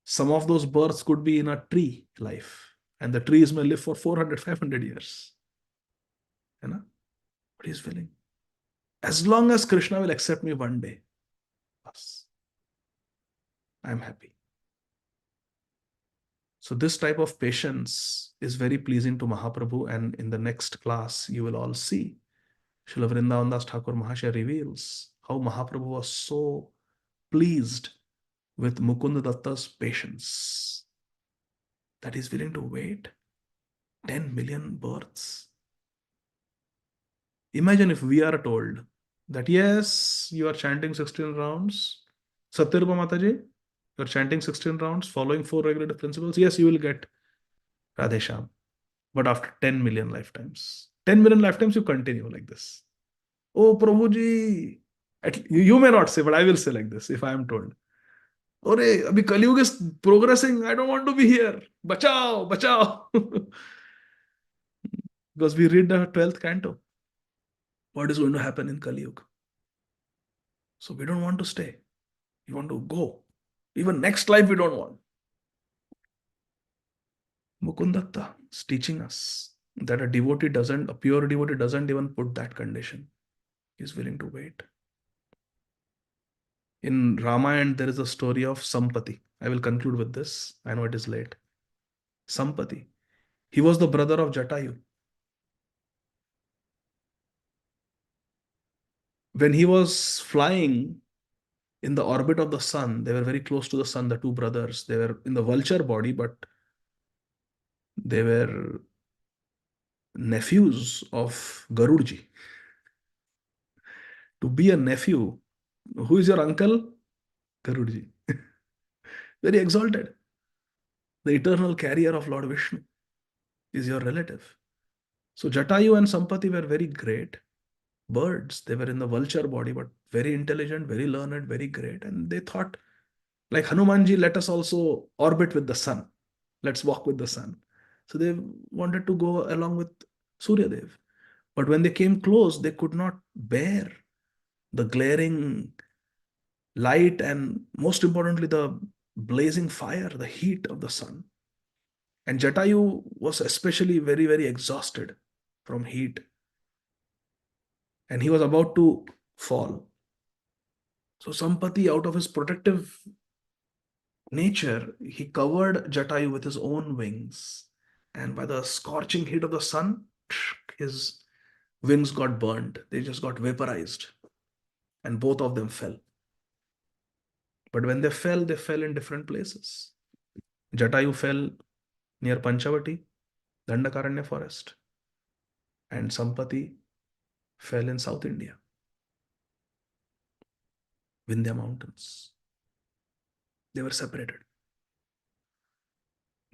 Some of those births could be in a tree life, and the trees may live for 400, 500 years. You know? But he is willing. As long as Krishna will accept me one day, bas, I am happy. So this type of patience is very pleasing to Mahaprabhu, and in the next class, you will all see. Srila Vrindavan Das Thakur Mahashaya reveals how Mahaprabhu was so pleased with Mukunda Datta's patience that he's willing to wait 10 million births. Imagine if we are told that, yes, you are chanting 16 rounds, Satyarupa Mataji, you are chanting 16 rounds, following 4 regulative principles, yes, you will get Radhesham. But after 10 million lifetimes, 10 million lifetimes, you continue like this. Oh, Prabhuji, you may not say, but I will say like this if I am told. Ore, abhi Kaliyug is progressing. I don't want to be here. Bachao, bachao. Because we read the 12th canto. What is going to happen in Kaliyug? So we don't want to stay. We want to go. Even next life we don't want. Mukundatta is teaching us that a pure devotee doesn't even put that condition. He's willing to wait. In Ramayana, there is a story of Sampati. I will conclude with this. I know it is late. Sampati. He was the brother of Jatayu. When he was flying in the orbit of the sun, they were very close to the sun, the two brothers. They were in the vulture body, but They were nephews of Garudji. To be a nephew, who is your uncle? Garudji. Very exalted. The eternal carrier of Lord Vishnu is your relative. So Jatayu and Sampati were very great birds. They were in the vulture body, but very intelligent, very learned, very great. And they thought, like Hanumanji, let us also orbit with the sun. Let's walk with the sun. So they wanted to go along with Surya Dev. But when they came close, they could not bear the glaring light and, most importantly, the blazing fire, the heat of the sun. And Jatayu was especially very, very exhausted from heat, and he was about to fall. So Sampati, out of his protective nature, he covered Jatayu with his own wings. And by the scorching heat of the sun, his wings got burned. They just got vaporized. And both of them fell. But when they fell in different places. Jatayu fell near Panchavati, Dandakaranya forest. And Sampati fell in South India, Vindhya mountains. They were separated.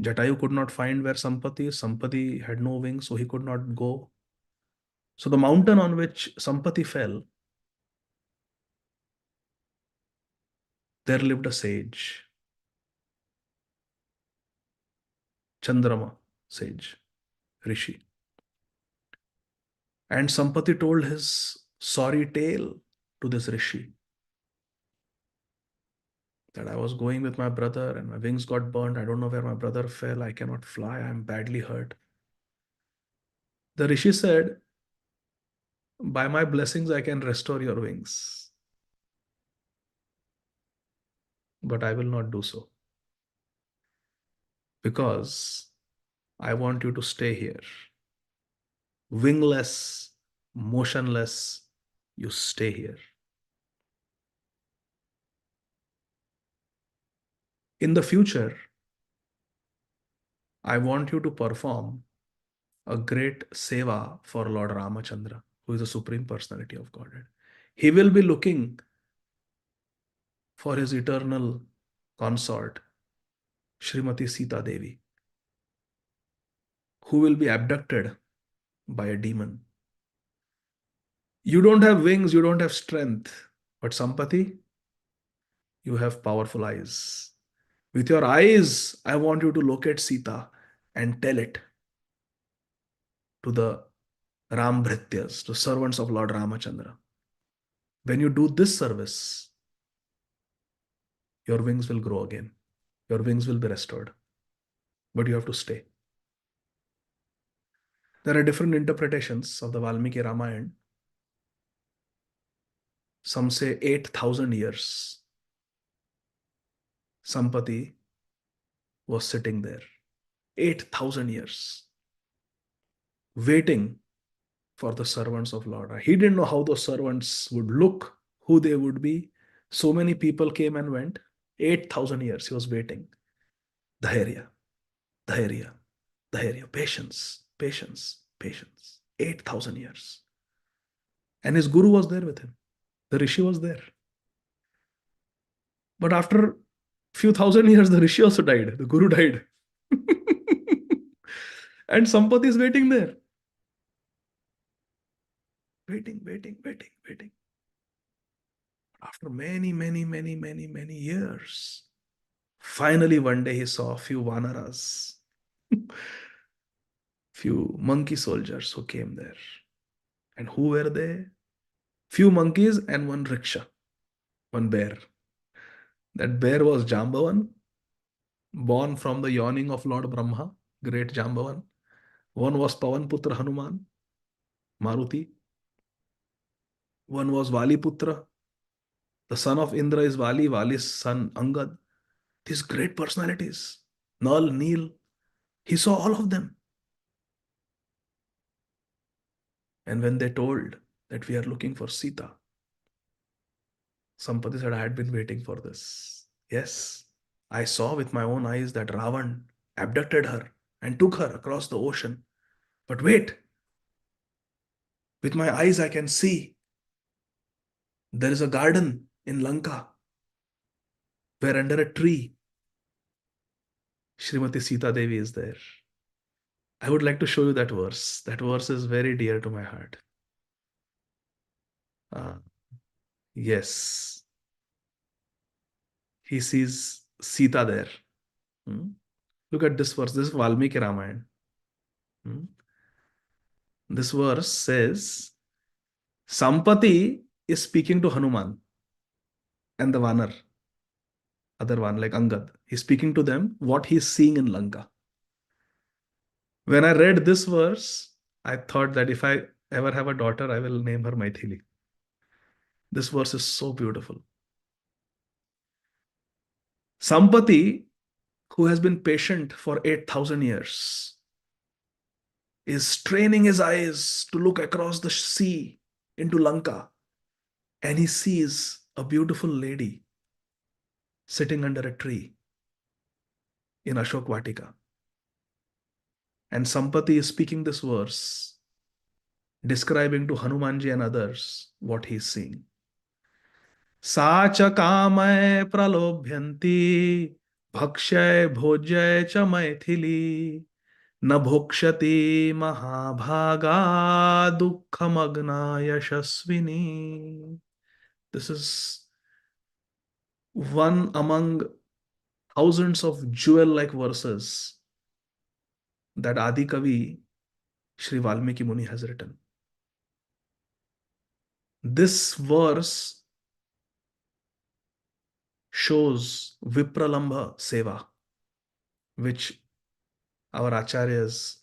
Jatayu could not find where Sampati is. Sampati had no wings, so he could not go. So the mountain on which Sampati fell, there lived a sage, Chandrama sage, Rishi. And Sampati told his sorry tale to this Rishi, that I was going with my brother and my wings got burned. I don't know where my brother fell. I cannot fly. I'm badly hurt. The Rishi said, by my blessings, I can restore your wings, but I will not do so because I want you to stay here. Wingless, motionless, you stay here. In the future, I want you to perform a great seva for Lord Ramachandra, who is the Supreme Personality of Godhead. He will be looking for his eternal consort, Srimati Sita Devi, who will be abducted by a demon. You don't have wings, you don't have strength, but Sampati, you have powerful eyes. With your eyes, I want you to locate Sita and tell it to the Ram Bhrityas, to servants of Lord Ramachandra. When you do this service, your wings will grow again. Your wings will be restored. But you have to stay. There are different interpretations of the Valmiki Ramayana. Some say 8,000 years. Sampati was sitting there. 8,000 years. Waiting for the servants of Lord. He didn't know how those servants would look, who they would be. So many people came and went. 8,000 years he was waiting. Dhairya, dhairya, dhairya. Patience, patience, patience. 8,000 years. And his guru was there with him. The Rishi was there. But after few thousand years, the Rishi also died. The guru died. And Sampati is waiting there. Waiting, waiting, waiting, waiting. After many, many, many, many, many years, finally one day he saw a few Vanaras, few monkey soldiers who came there. And who were they? Few monkeys and one rickshaw, one bear. That bear was Jambavan, born from the yawning of Lord Brahma, great Jambavan. One was Pavanputra Hanuman, Maruti. One was Valiputra. The son of Indra is Vali, Vali's son Angad. These great personalities, Nal, Neel, he saw all of them. And when they told that we are looking for Sita, Sampati said, I had been waiting for this. Yes, I saw with my own eyes that Ravan abducted her and took her across the ocean. But wait, with my eyes I can see there is a garden in Lanka where under a tree Srimati Sita Devi is there. I would like to show you that verse. That verse is very dear to my heart. Uh, yes, he sees Sita there. Hmm? Look at this verse. This is Valmiki Ramayana. Hmm? This verse says Sampati is speaking to Hanuman and the Vanar, other one like Angad. He's speaking to them what he's seeing in Lanka. When I read this verse, I thought that if I ever have a daughter, I will name her Maithili. This verse is so beautiful. Sampati, who has been patient for 8,000 years, is straining his eyes to look across the sea into Lanka, and he sees a beautiful lady sitting under a tree in Ashok Vatika. And Sampati is speaking this verse, describing to Hanumanji and others what he is seeing. सा च कामय प्रलोभ्यन्ति भक्ष्य भोज्य च मैथिली न भोक्ष्यति महाभागा दुःखमग्ना यशस्विनी. This is one among thousands of jewel-like verses that Adi Kavi Sri Valmiki Muni has written. This verse shows Vipralambha Seva, which our acharyas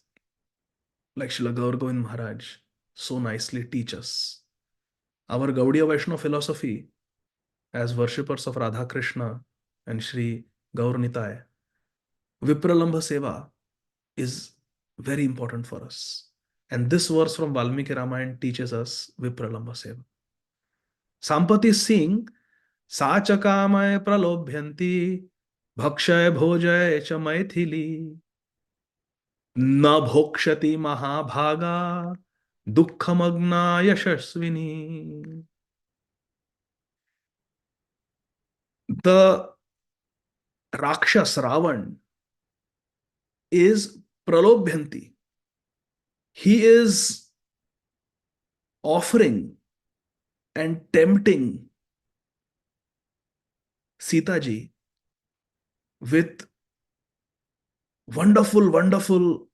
like Srila Gaur Govind Maharaj so nicely teach us. Our Gaudiya Vaishnava philosophy as worshippers of Radha Krishna and Sri Gaur Nitai, Vipralambha Seva is very important for us. And this verse from Valmiki Ramayana teaches us Vipralambha Seva. Sampati is saying, Sachakamay pralobhyanti bhakshay bhojay cha maithili na bhokshati mahabhaga dukkhamagna yashasvini. The Rakshas Ravan is pralobhyanti. He is offering and tempting Sita ji with wonderful, wonderful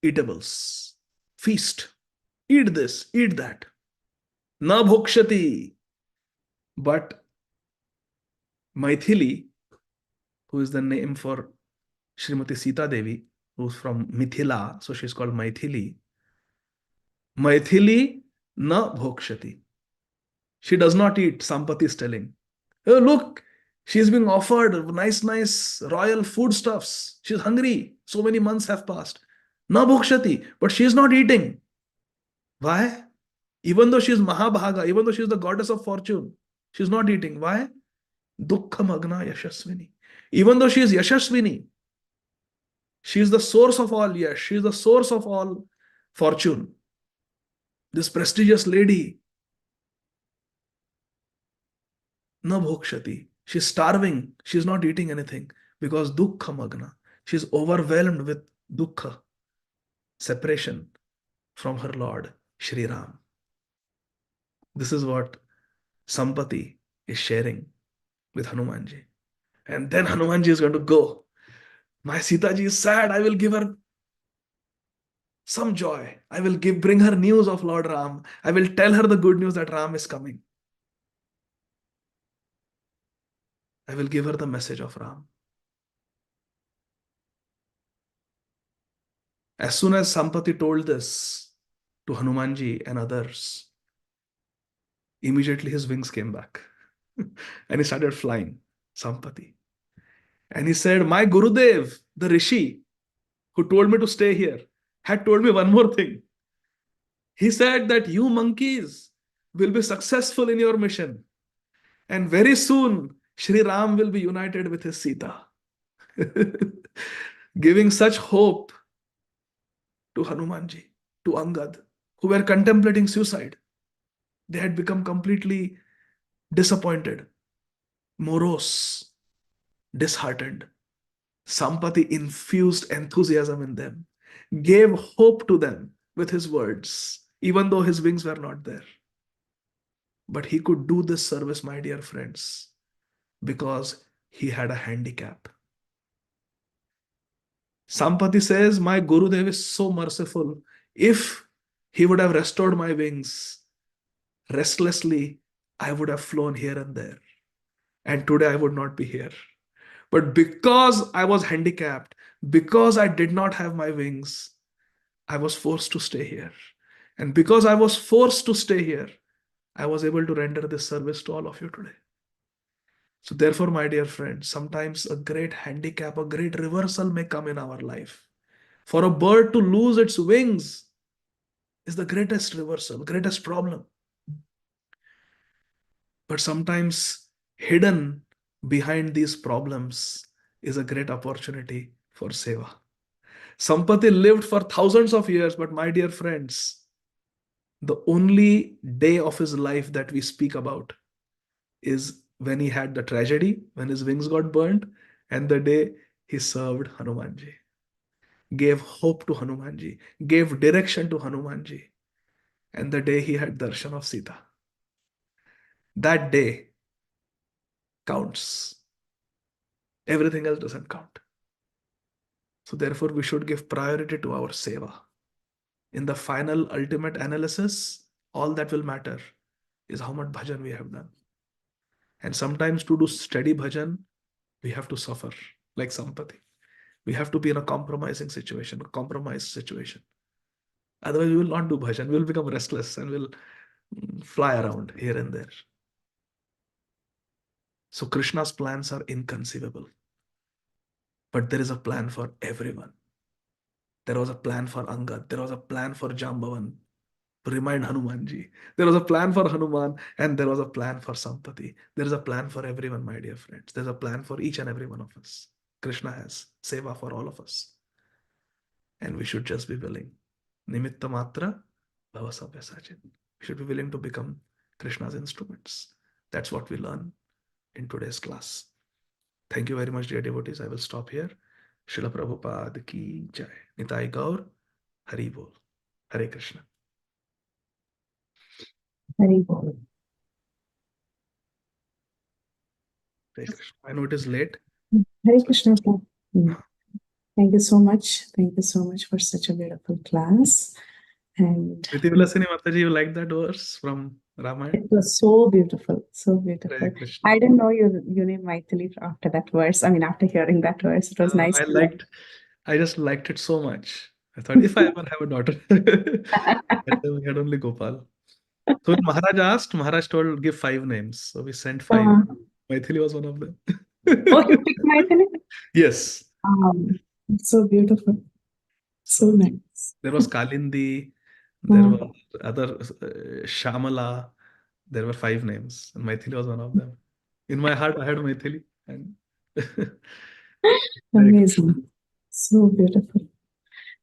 eatables. Feast. Eat this, eat that. Na bhokshati. But Maithili, who is the name for Srimati Sita Devi, who's from Mithila, so she's called Maithili. Maithili na bhokshati. She does not eat, Sampati is telling. Oh, look, she's being offered nice royal foodstuffs. She's hungry. So many months have passed. Na bhokshati, but she is not eating. Why? Even though she is Mahabhaga, even though she is the goddess of fortune, she's not eating. Why? Dukkha magna yashasvini. Even though she is Yashasvini, she is the source of all yash. She is the source of all fortune. This prestigious lady, na bhokshati. She's starving. She's not eating anything because dukkha magna. She's overwhelmed with dukkha, separation from her Lord, Shri Ram. This is what Sampati is sharing with Hanumanji. And then Hanumanji is going to go. My Sita ji is sad. I will give her some joy. I will bring her news of Lord Ram. I will tell her the good news that Ram is coming. I will give her the message of Ram. As soon as Sampati told this to Hanumanji and others, immediately his wings came back and he started flying, Sampati. And he said, my Gurudev, the Rishi, who told me to stay here, had told me one more thing. He said that you monkeys will be successful in your mission. And very soon, Shri Ram will be united with his Sita. Giving such hope to Hanumanji, to Angad, who were contemplating suicide. They had become completely disappointed, morose, disheartened. Sampati infused enthusiasm in them, gave hope to them with his words, even though his wings were not there. But he could do this service, my dear friends, because he had a handicap. Sampati says, my Gurudev is so merciful. If he would have restored my wings restlessly, I would have flown here and there. And today I would not be here. But because I was handicapped, because I did not have my wings, I was forced to stay here. And because I was forced to stay here, I was able to render this service to all of you today. So, therefore, my dear friends, sometimes a great handicap, a great reversal may come in our life. For a bird to lose its wings is the greatest reversal, greatest problem. But sometimes hidden behind these problems is a great opportunity for seva. Sampati lived for thousands of years, but my dear friends, the only day of his life that we speak about is when he had the tragedy, when his wings got burned, and the day he served Hanumanji, gave hope to Hanumanji, gave direction to Hanumanji, and the day he had darshan of Sita. That day counts. Everything else doesn't count. So therefore, we should give priority to our seva. In the final ultimate analysis, all that will matter is how much bhajan we have done. And sometimes to do steady bhajan, we have to suffer, like Sampati. We have to be in a compromising situation, a compromised situation. Otherwise, we will not do bhajan. We will become restless and will fly around here and there. So Krishna's plans are inconceivable. But there is a plan for everyone. There was a plan for Angad. There was a plan for Jambavan to remind Hanumanji. There was a plan for Hanuman and there was a plan for Sampati. There is a plan for everyone, my dear friends. There's a plan for each and every one of us. Krishna has seva for all of us. And we should just be willing. Nimitta matra bhava sabhyasachin. We should be willing to become Krishna's instruments. That's what we learn in today's class. Thank you very much, dear devotees. I will stop here. Srila Prabhupada ki jai. Nitai Gaur, Hari Bol. Hare Krishna. Very good. Hare Krishna. I know it is late. Hare Krishna. Thank you so much. Thank you so much for such a beautiful class. And Priti Vilasini Mataji, you like that verse from Ramayana? it was so beautiful, so beautiful. Hare Krishna. I didn't know you named Maithili after that verse. I mean, after hearing that verse, it was nice. I just liked it so much. I thought if I ever have a daughter, that time we had only Gopal. So when Maharaj asked, Maharaj told give 5 names. So we sent 5. Maithili was one of them. Oh, you picked Maithili? Yes. It's so beautiful. So nice. There was Kalindi, there were other Shamala. There were 5 names, and Maithili was one of them. In my heart, I had Maithili. And Amazing. So beautiful.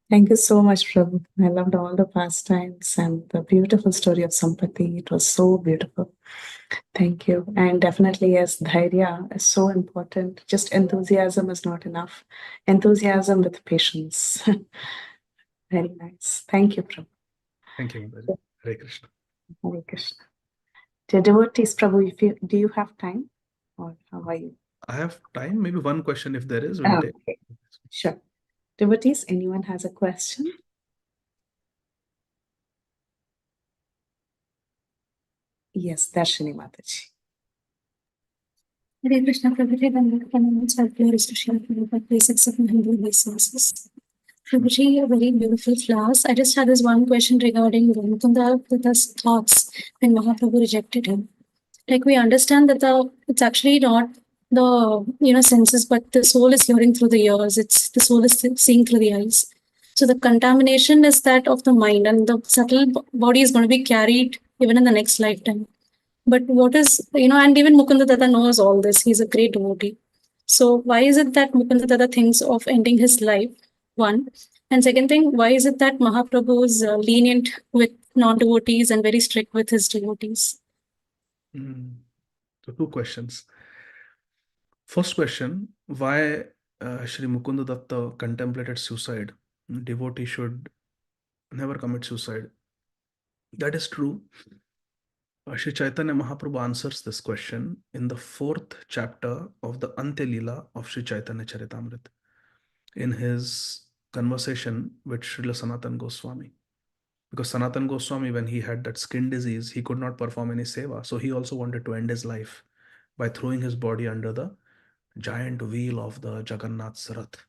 Thank you so much, Prabhu. I loved all the pastimes and the beautiful story of Sampati. It was so beautiful. Thank you. And definitely, yes, dhairya is so important. Just enthusiasm is not enough. Enthusiasm with patience. Very nice. Thank you, Prabhu. Thank you, Mataji. Hare Krishna. Hare Krishna. Dear devotees, Prabhu, do you have time? Or how are you? I have time. Maybe one question if there is. We'll take. Sure. Devotees, anyone has a question? Yes, Darshini Mataji. Hare Krishna Prabhuji, Vandana self-care is to share Prabhupada basics of Hindu resources. Prabhuji, a very beautiful class. I just had this one question regarding Mukunda Datta's thoughts when Mahaprabhu rejected him. Like we understand that it's actually not the senses, but the soul is hearing through the ears. It's the soul is seeing through the eyes. So the contamination is that of the mind, and the subtle body is going to be carried even in the next lifetime. But what is, and even Mukunda Datta knows all this. He's a great devotee. So why is it that Mukunda Datta thinks of ending his life? One. And second thing, why is it that Mahaprabhu is lenient with non-devotees and very strict with his devotees? So two questions. First question, why Sri Mukunda Datta contemplated suicide? Devotee should never commit suicide. That is true. Sri Chaitanya Mahaprabhu answers this question in the 4th chapter of the Antya Leela of Sri Chaitanya Charitamrita in his conversation with Srila Sanatana Goswami. Because Sanatana Goswami, when he had that skin disease, he could not perform any seva. So he also wanted to end his life by throwing his body under the giant wheel of the Jagannath's Rath.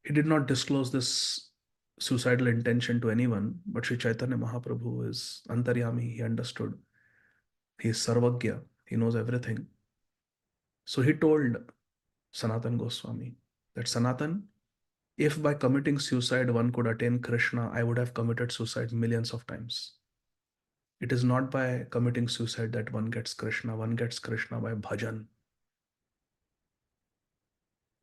He did not disclose this suicidal intention to anyone, but Sri Chaitanya Mahaprabhu is Antaryami, he understood. He is Sarvagya, he knows everything. So he told Sanatan Goswami that Sanatan, if by committing suicide one could attain Krishna, I would have committed suicide millions of times. It is not by committing suicide that one gets Krishna by bhajan.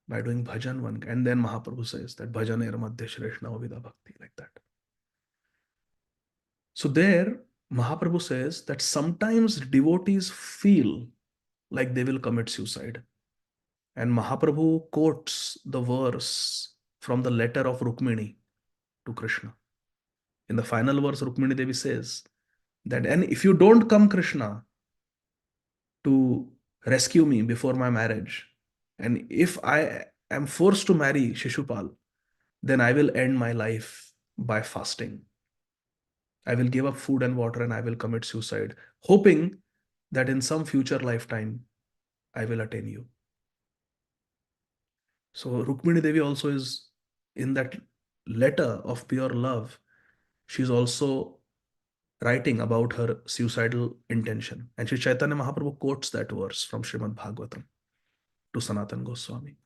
By doing bhajan, one, and then Mahaprabhu says that bhajan er madhya shreshna vida bhakti, like that. So there, Mahaprabhu says that sometimes devotees feel like they will commit suicide. And Mahaprabhu quotes the verse from the letter of Rukmini to Krishna. In the final verse, Rukmini Devi says that, and if you don't come, Krishna, to rescue me before my marriage, and if I am forced to marry Shishupal, then I will end my life by fasting. I will give up food and water and I will commit suicide, hoping that in some future lifetime I will attain you. So Rukmini Devi also is in that letter of pure love. She's also writing about her suicidal intention. And Sri Chaitanya Mahaprabhu quotes that verse from Srimad Bhagavatam to Sanatan Goswami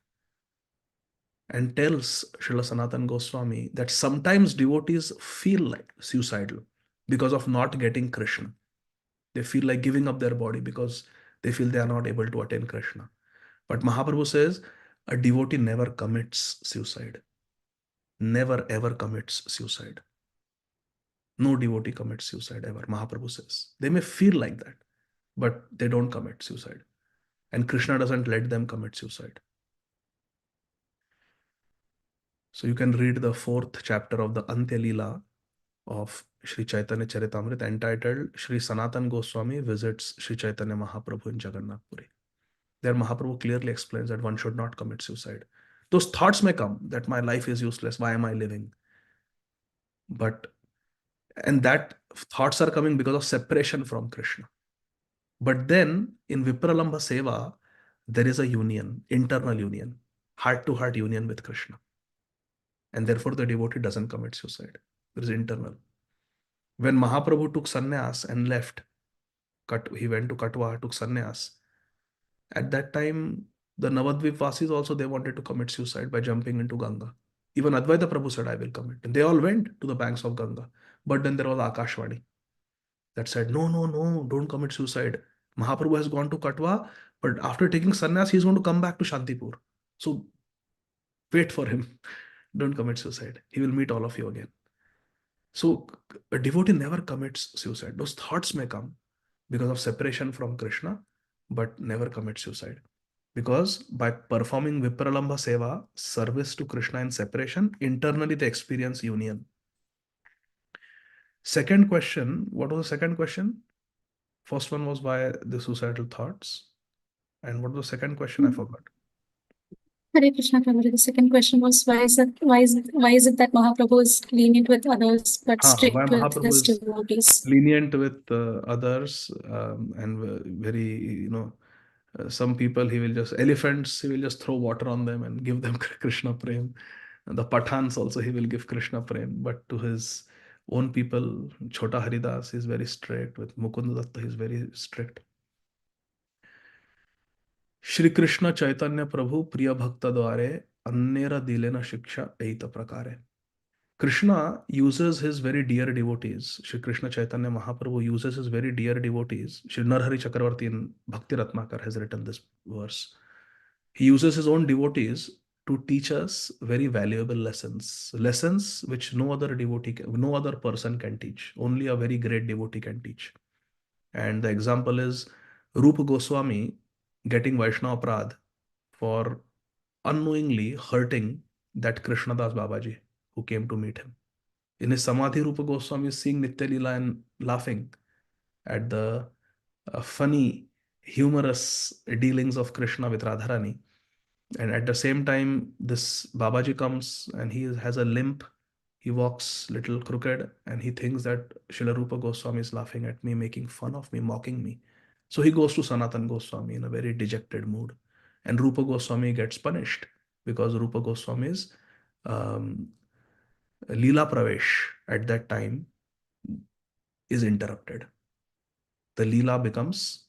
and tells Srila Sanatan Goswami that sometimes devotees feel like suicidal because of not getting Krishna. They feel like giving up their body because they feel they are not able to attain Krishna. But Mahaprabhu says a devotee never commits suicide. Never ever commits suicide. No devotee commits suicide ever, Mahaprabhu says. They may feel like that, but they don't commit suicide. And Krishna doesn't let them commit suicide. So you can read the 4th chapter of the Antya Leela of Sri Chaitanya Charitamrita entitled Sri Sanatan Goswami Visits Sri Chaitanya Mahaprabhu in Jagannath Puri. There Mahaprabhu clearly explains that one should not commit suicide. Those thoughts may come that my life is useless, why am I living? And that thoughts are coming because of separation from Krishna. But then in Vipralambha Seva, there is a union, internal union, heart-to-heart union with Krishna. And therefore the devotee doesn't commit suicide. There is internal. When Mahaprabhu took sannyas and left, he went to Katwa, took sannyas. At that time, the Navadvip Vasis also, they wanted to commit suicide by jumping into Ganga. Even Advaita Prabhu said, I will commit. And they all went to the banks of Ganga. But then there was Akashvani that said, no, no, no, don't commit suicide. Mahaprabhu has gone to Katwa, but after taking sannyas, he's going to come back to Shantipur. So wait for him. Don't commit suicide. He will meet all of you again. So a devotee never commits suicide. Those thoughts may come because of separation from Krishna, but never commit suicide. Because by performing Vipralambha Seva, service to Krishna in separation, internally they experience union. Second question, what was the second question? First one was why the suicidal thoughts. And what was the second question? I forgot. Hare Krishna Prabhuji. The second question was why is it that Mahaprabhu is lenient with others but Why strict with Mahaprabhu his is devotees? lenient with others and very, some people he will just, elephants, he will just throw water on them and give them Krishna Prem. And the Pathans also he will give Krishna Prem. But to his own people, Chota Haridas is very strict. With Mukunda Datta, he is very strict. Shri Krishna Chaitanya Prabhu Priya Bhakta Dware Annera Dilena Shiksha Eita Prakare. Krishna uses his very dear devotees. Shri Krishna Chaitanya Mahaprabhu uses his very dear devotees. Shri Narhari Chakravarti in Bhakti Ratnakar has written this verse. He uses his own devotees to teach us very valuable lessons, lessons which no other devotee, no other person can teach. Only a very great devotee can teach. And the example is Rupa Goswami getting Vaishnava Prad for unknowingly hurting that Krishnadas Babaji who came to meet him. In his Samadhi, Rupa Goswami is seeing Nitya Leela and laughing at the funny, humorous dealings of Krishna with Radharani. And at the same time, this Babaji comes and he has a limp. He walks little crooked and he thinks that Srila Rupa Goswami is laughing at me, making fun of me, mocking me. So he goes to Sanatan Goswami in a very dejected mood. And Rupa Goswami gets punished because Rupa Goswami's um, Leela Pravesh at that time is interrupted. The Leela becomes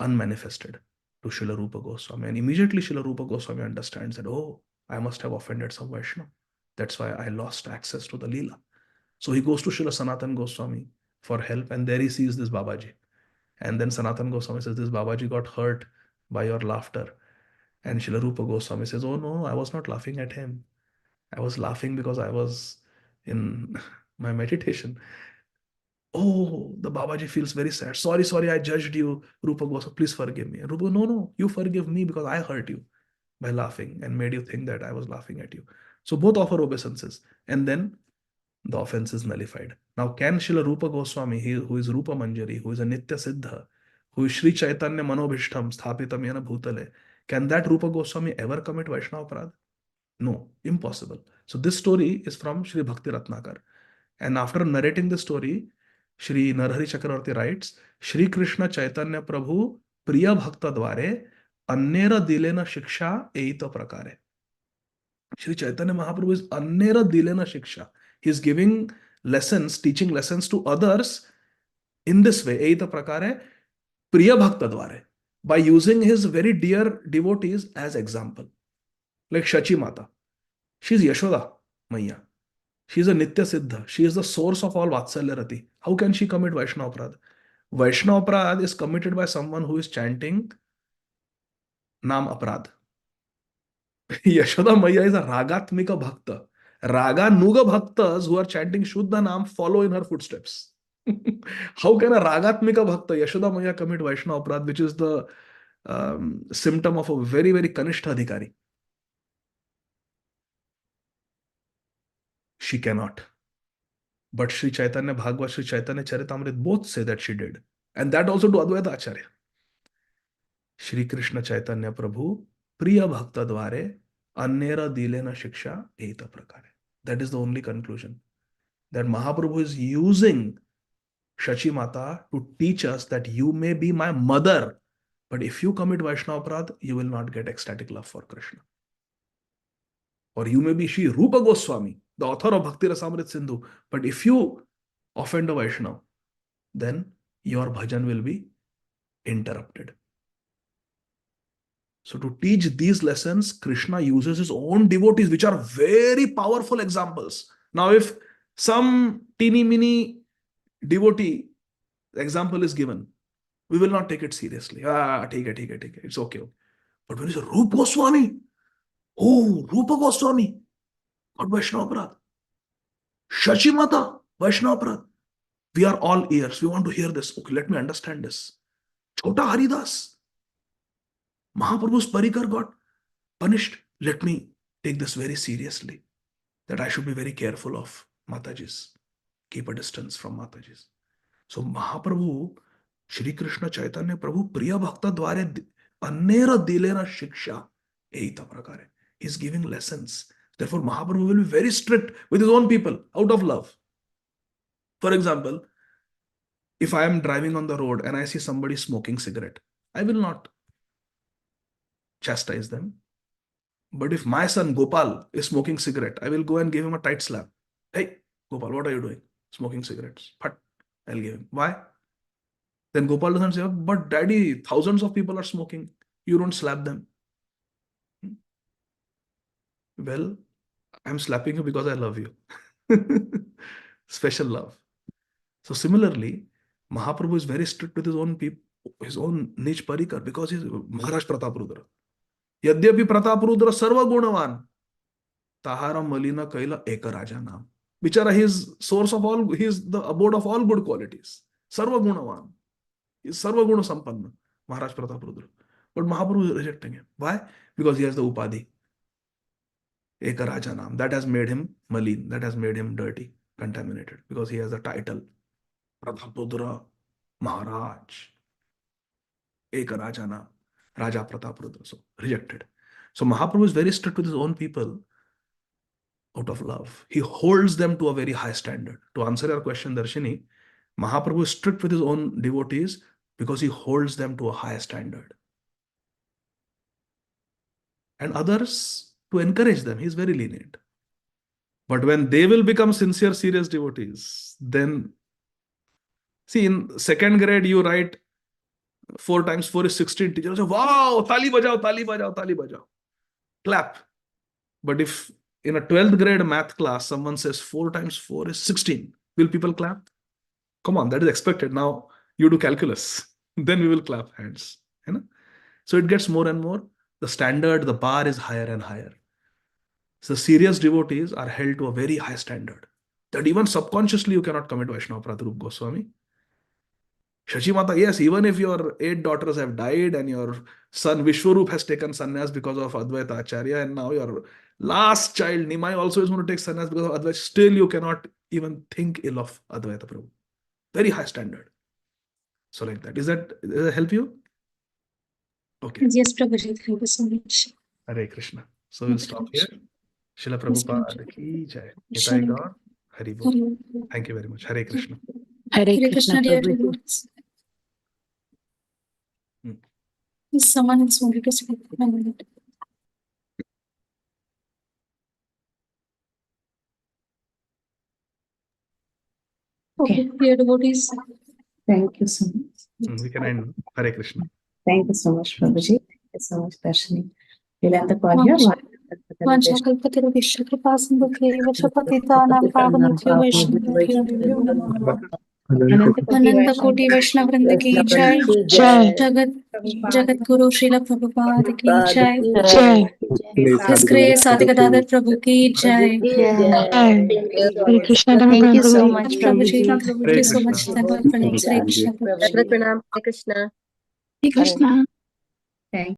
unmanifested to Srila Rupa Goswami. And immediately Srila Rupa Goswami understands that, oh, I must have offended some Vaishnava. That's why I lost access to the Leela. So he goes to Srila Sanatan Goswami for help, and there he sees this Babaji. And then Sanatan Goswami says, this Babaji got hurt by your laughter. And Srila Rupa Goswami says, oh no, I was not laughing at him. I was laughing because I was in my meditation. Oh, the Babaji feels very sad. Sorry, sorry, I judged you, Rupa Goswami. Please forgive me. And Rupa, no, no, you forgive me because I hurt you by laughing and made you think that I was laughing at you. So both offer obeisances. And then the offense is nullified. Now, can Srila Rupa Goswami, who is Rupa Manjari, who is a Nitya Siddha, who is Sri Chaitanya Manobhishtam Sthapitam Yena Bhutale, can that Rupa Goswami ever commit Vaishnava Aparadh? No, impossible. So this story is from Sri Bhakti Ratnakar. And after narrating the story, Shri Narhari Chakravarti writes, Shri Krishna Chaitanya Prabhu Priya Bhakta Dware Annera Dilena Shiksha Eita Prakare. Shri Chaitanya Mahaprabhu is Annera Dilena Shiksha. He is giving lessons, teaching lessons to others in this way, Eita Prakare, Priya Bhakta Dware, by using his very dear devotees as example. Like Shachi Mata. She is Yashoda Maya. She is a Nitya Siddha. She is the source of all Vatsalya Rati. How can she commit Vaishnava Aparadh? Vaishnava Aparadh is committed by someone who is chanting Nam Aparadh. Yashoda Maya is a Ragatmika Bhakta. Raga Nuga Bhaktas who are chanting Shuddha Nam follow in her footsteps. How can a Ragatmika Bhakta, Yashoda Maya, commit Vaishnava Aparadh, which is the symptom of a very, very Kanishta Adhikari? She cannot. But Sri Chaitanya Bhagavad, Sri Chaitanya Charitamrita both say that she did. And that also to Advaita Acharya. Shri Krishna Chaitanya Prabhu, Priya Bhakta Dware, Annera Dilena Shiksha, Eta Prakare. That is the only conclusion. That Mahaprabhu is using Shachi Mata to teach us that you may be my mother, but if you commit Vaishnava Aparadh, you will not get ecstatic love for Krishna. Or you may be Sri Rupa Goswami, the author of Bhakti Rasamrit Sindhu, but if you offend a Vaishnava, then your bhajan will be interrupted. So to teach these lessons, Krishna uses his own devotees, which are very powerful examples. Now, if some teeny mini devotee example is given, we will not take it seriously. Take it. It's okay. But when you say Rupa Goswami, oh, Rupa Goswami, not Vaishnava Aparadh. Shachi Mata, Vaishnava Aparadh. We are all ears. We want to hear this. Okay, let me understand this. Chota Haridas, Mahaprabhu's Parikar got punished. Let me take this very seriously. That I should be very careful of Matajis. Keep a distance from Matajis. So Mahaprabhu, Shri Krishna Chaitanya Prabhu, Priya Bhakta Dware Annera Dilena Shiksha Eita Prakare. He's giving lessons. Therefore, Mahaprabhu will be very strict with his own people out of love. For example, if I am driving on the road and I see somebody smoking cigarette, I will not chastise them. But if my son Gopal is smoking cigarette, I will go and give him a tight slap. Hey, Gopal, what are you doing? Smoking cigarettes. Phat, I'll give him. Why? Then Gopal doesn't say, but daddy, thousands of people are smoking. You don't slap them. Well, I'm slapping you because I love you. Special love. So similarly, Mahaprabhu is very strict with his own people, his own niche parikar, because he's Maharaj Pratap Rudra. यद्यपि प्रतापरुद्र सर्व गुणवान, ताहारा मलिन कैल एक राजा नाम. Bichara, he is source of all, he is the abode of all good qualities. Sarva gunavan. He is sarva guna sampanna, Maharaj Prataparudra. But Mahaprabhu is rejecting him. Why? Because he has the upadhi. Eka Raja Naam. That has made him malin. That has made him dirty, contaminated. Because he has the title. Prataparudra Maharaj. Eka Raja Naam. Raja Prataparudra. So rejected. So Mahaprabhu is very strict with his own people. Out of love, he holds them to a very high standard. To answer your question, Darshini, Mahaprabhu is strict with his own devotees because he holds them to a high standard. And others, to encourage them, he is very lenient. But when they will become sincere, serious devotees, then, see, in second grade, you write 4 times 4 is 16. Teacher will say, wow, tali bajao, tali bajao, tali bajao. Clap. But if in a 12th grade math class, someone says 4 times 4 is 16. Will people clap? Come on, that is expected. Now you do calculus. Then we will clap hands. You know? So it gets more and more. The standard, the bar is higher and higher. So serious devotees are held to a very high standard. That even subconsciously you cannot commit Vaishnava Pratarup Goswami. Shachi Mata, yes, even if your 8 daughters have died and your son Vishwarup has taken sannyas because of Advaita Acharya, and now your last child Nimai also is going to take sannyas because of Advaita, still you cannot even think ill of Advaita Prabhu. Very high standard. So like that. Does that help you? Okay. Yes, Prabhuji, thank you so much. Hare Krishna. So we'll stop here. Srila Prabhupada ki jai. Nitai Gaur. Hari Bol. Thank you very much. Hare Krishna. Hare Krishna, dear devotees. Someone else wanted to speak. Okay, dear devotees. Thank you so much. We can end. Hare Krishna. Thank you so much, Prabhuji. Thank you so much, Darshini. We'll end the call here. Vanchakalpatarubhishya kripasindhubhyo vachapatitanam pavanabhyo vaishnavabhyo namo. Ananta Koti Vaishnava Vrinda ki jai. Jagat Guru Srila Prabhupada ki jai. His Grace Ādi Gadādhara Prabhu ki jai. Hare Krishna. Thank you so much, Prabhuji. Hare Thank you so much. Krishna. Hare Krishna. Hare Krishna. Hare Krishna. Thank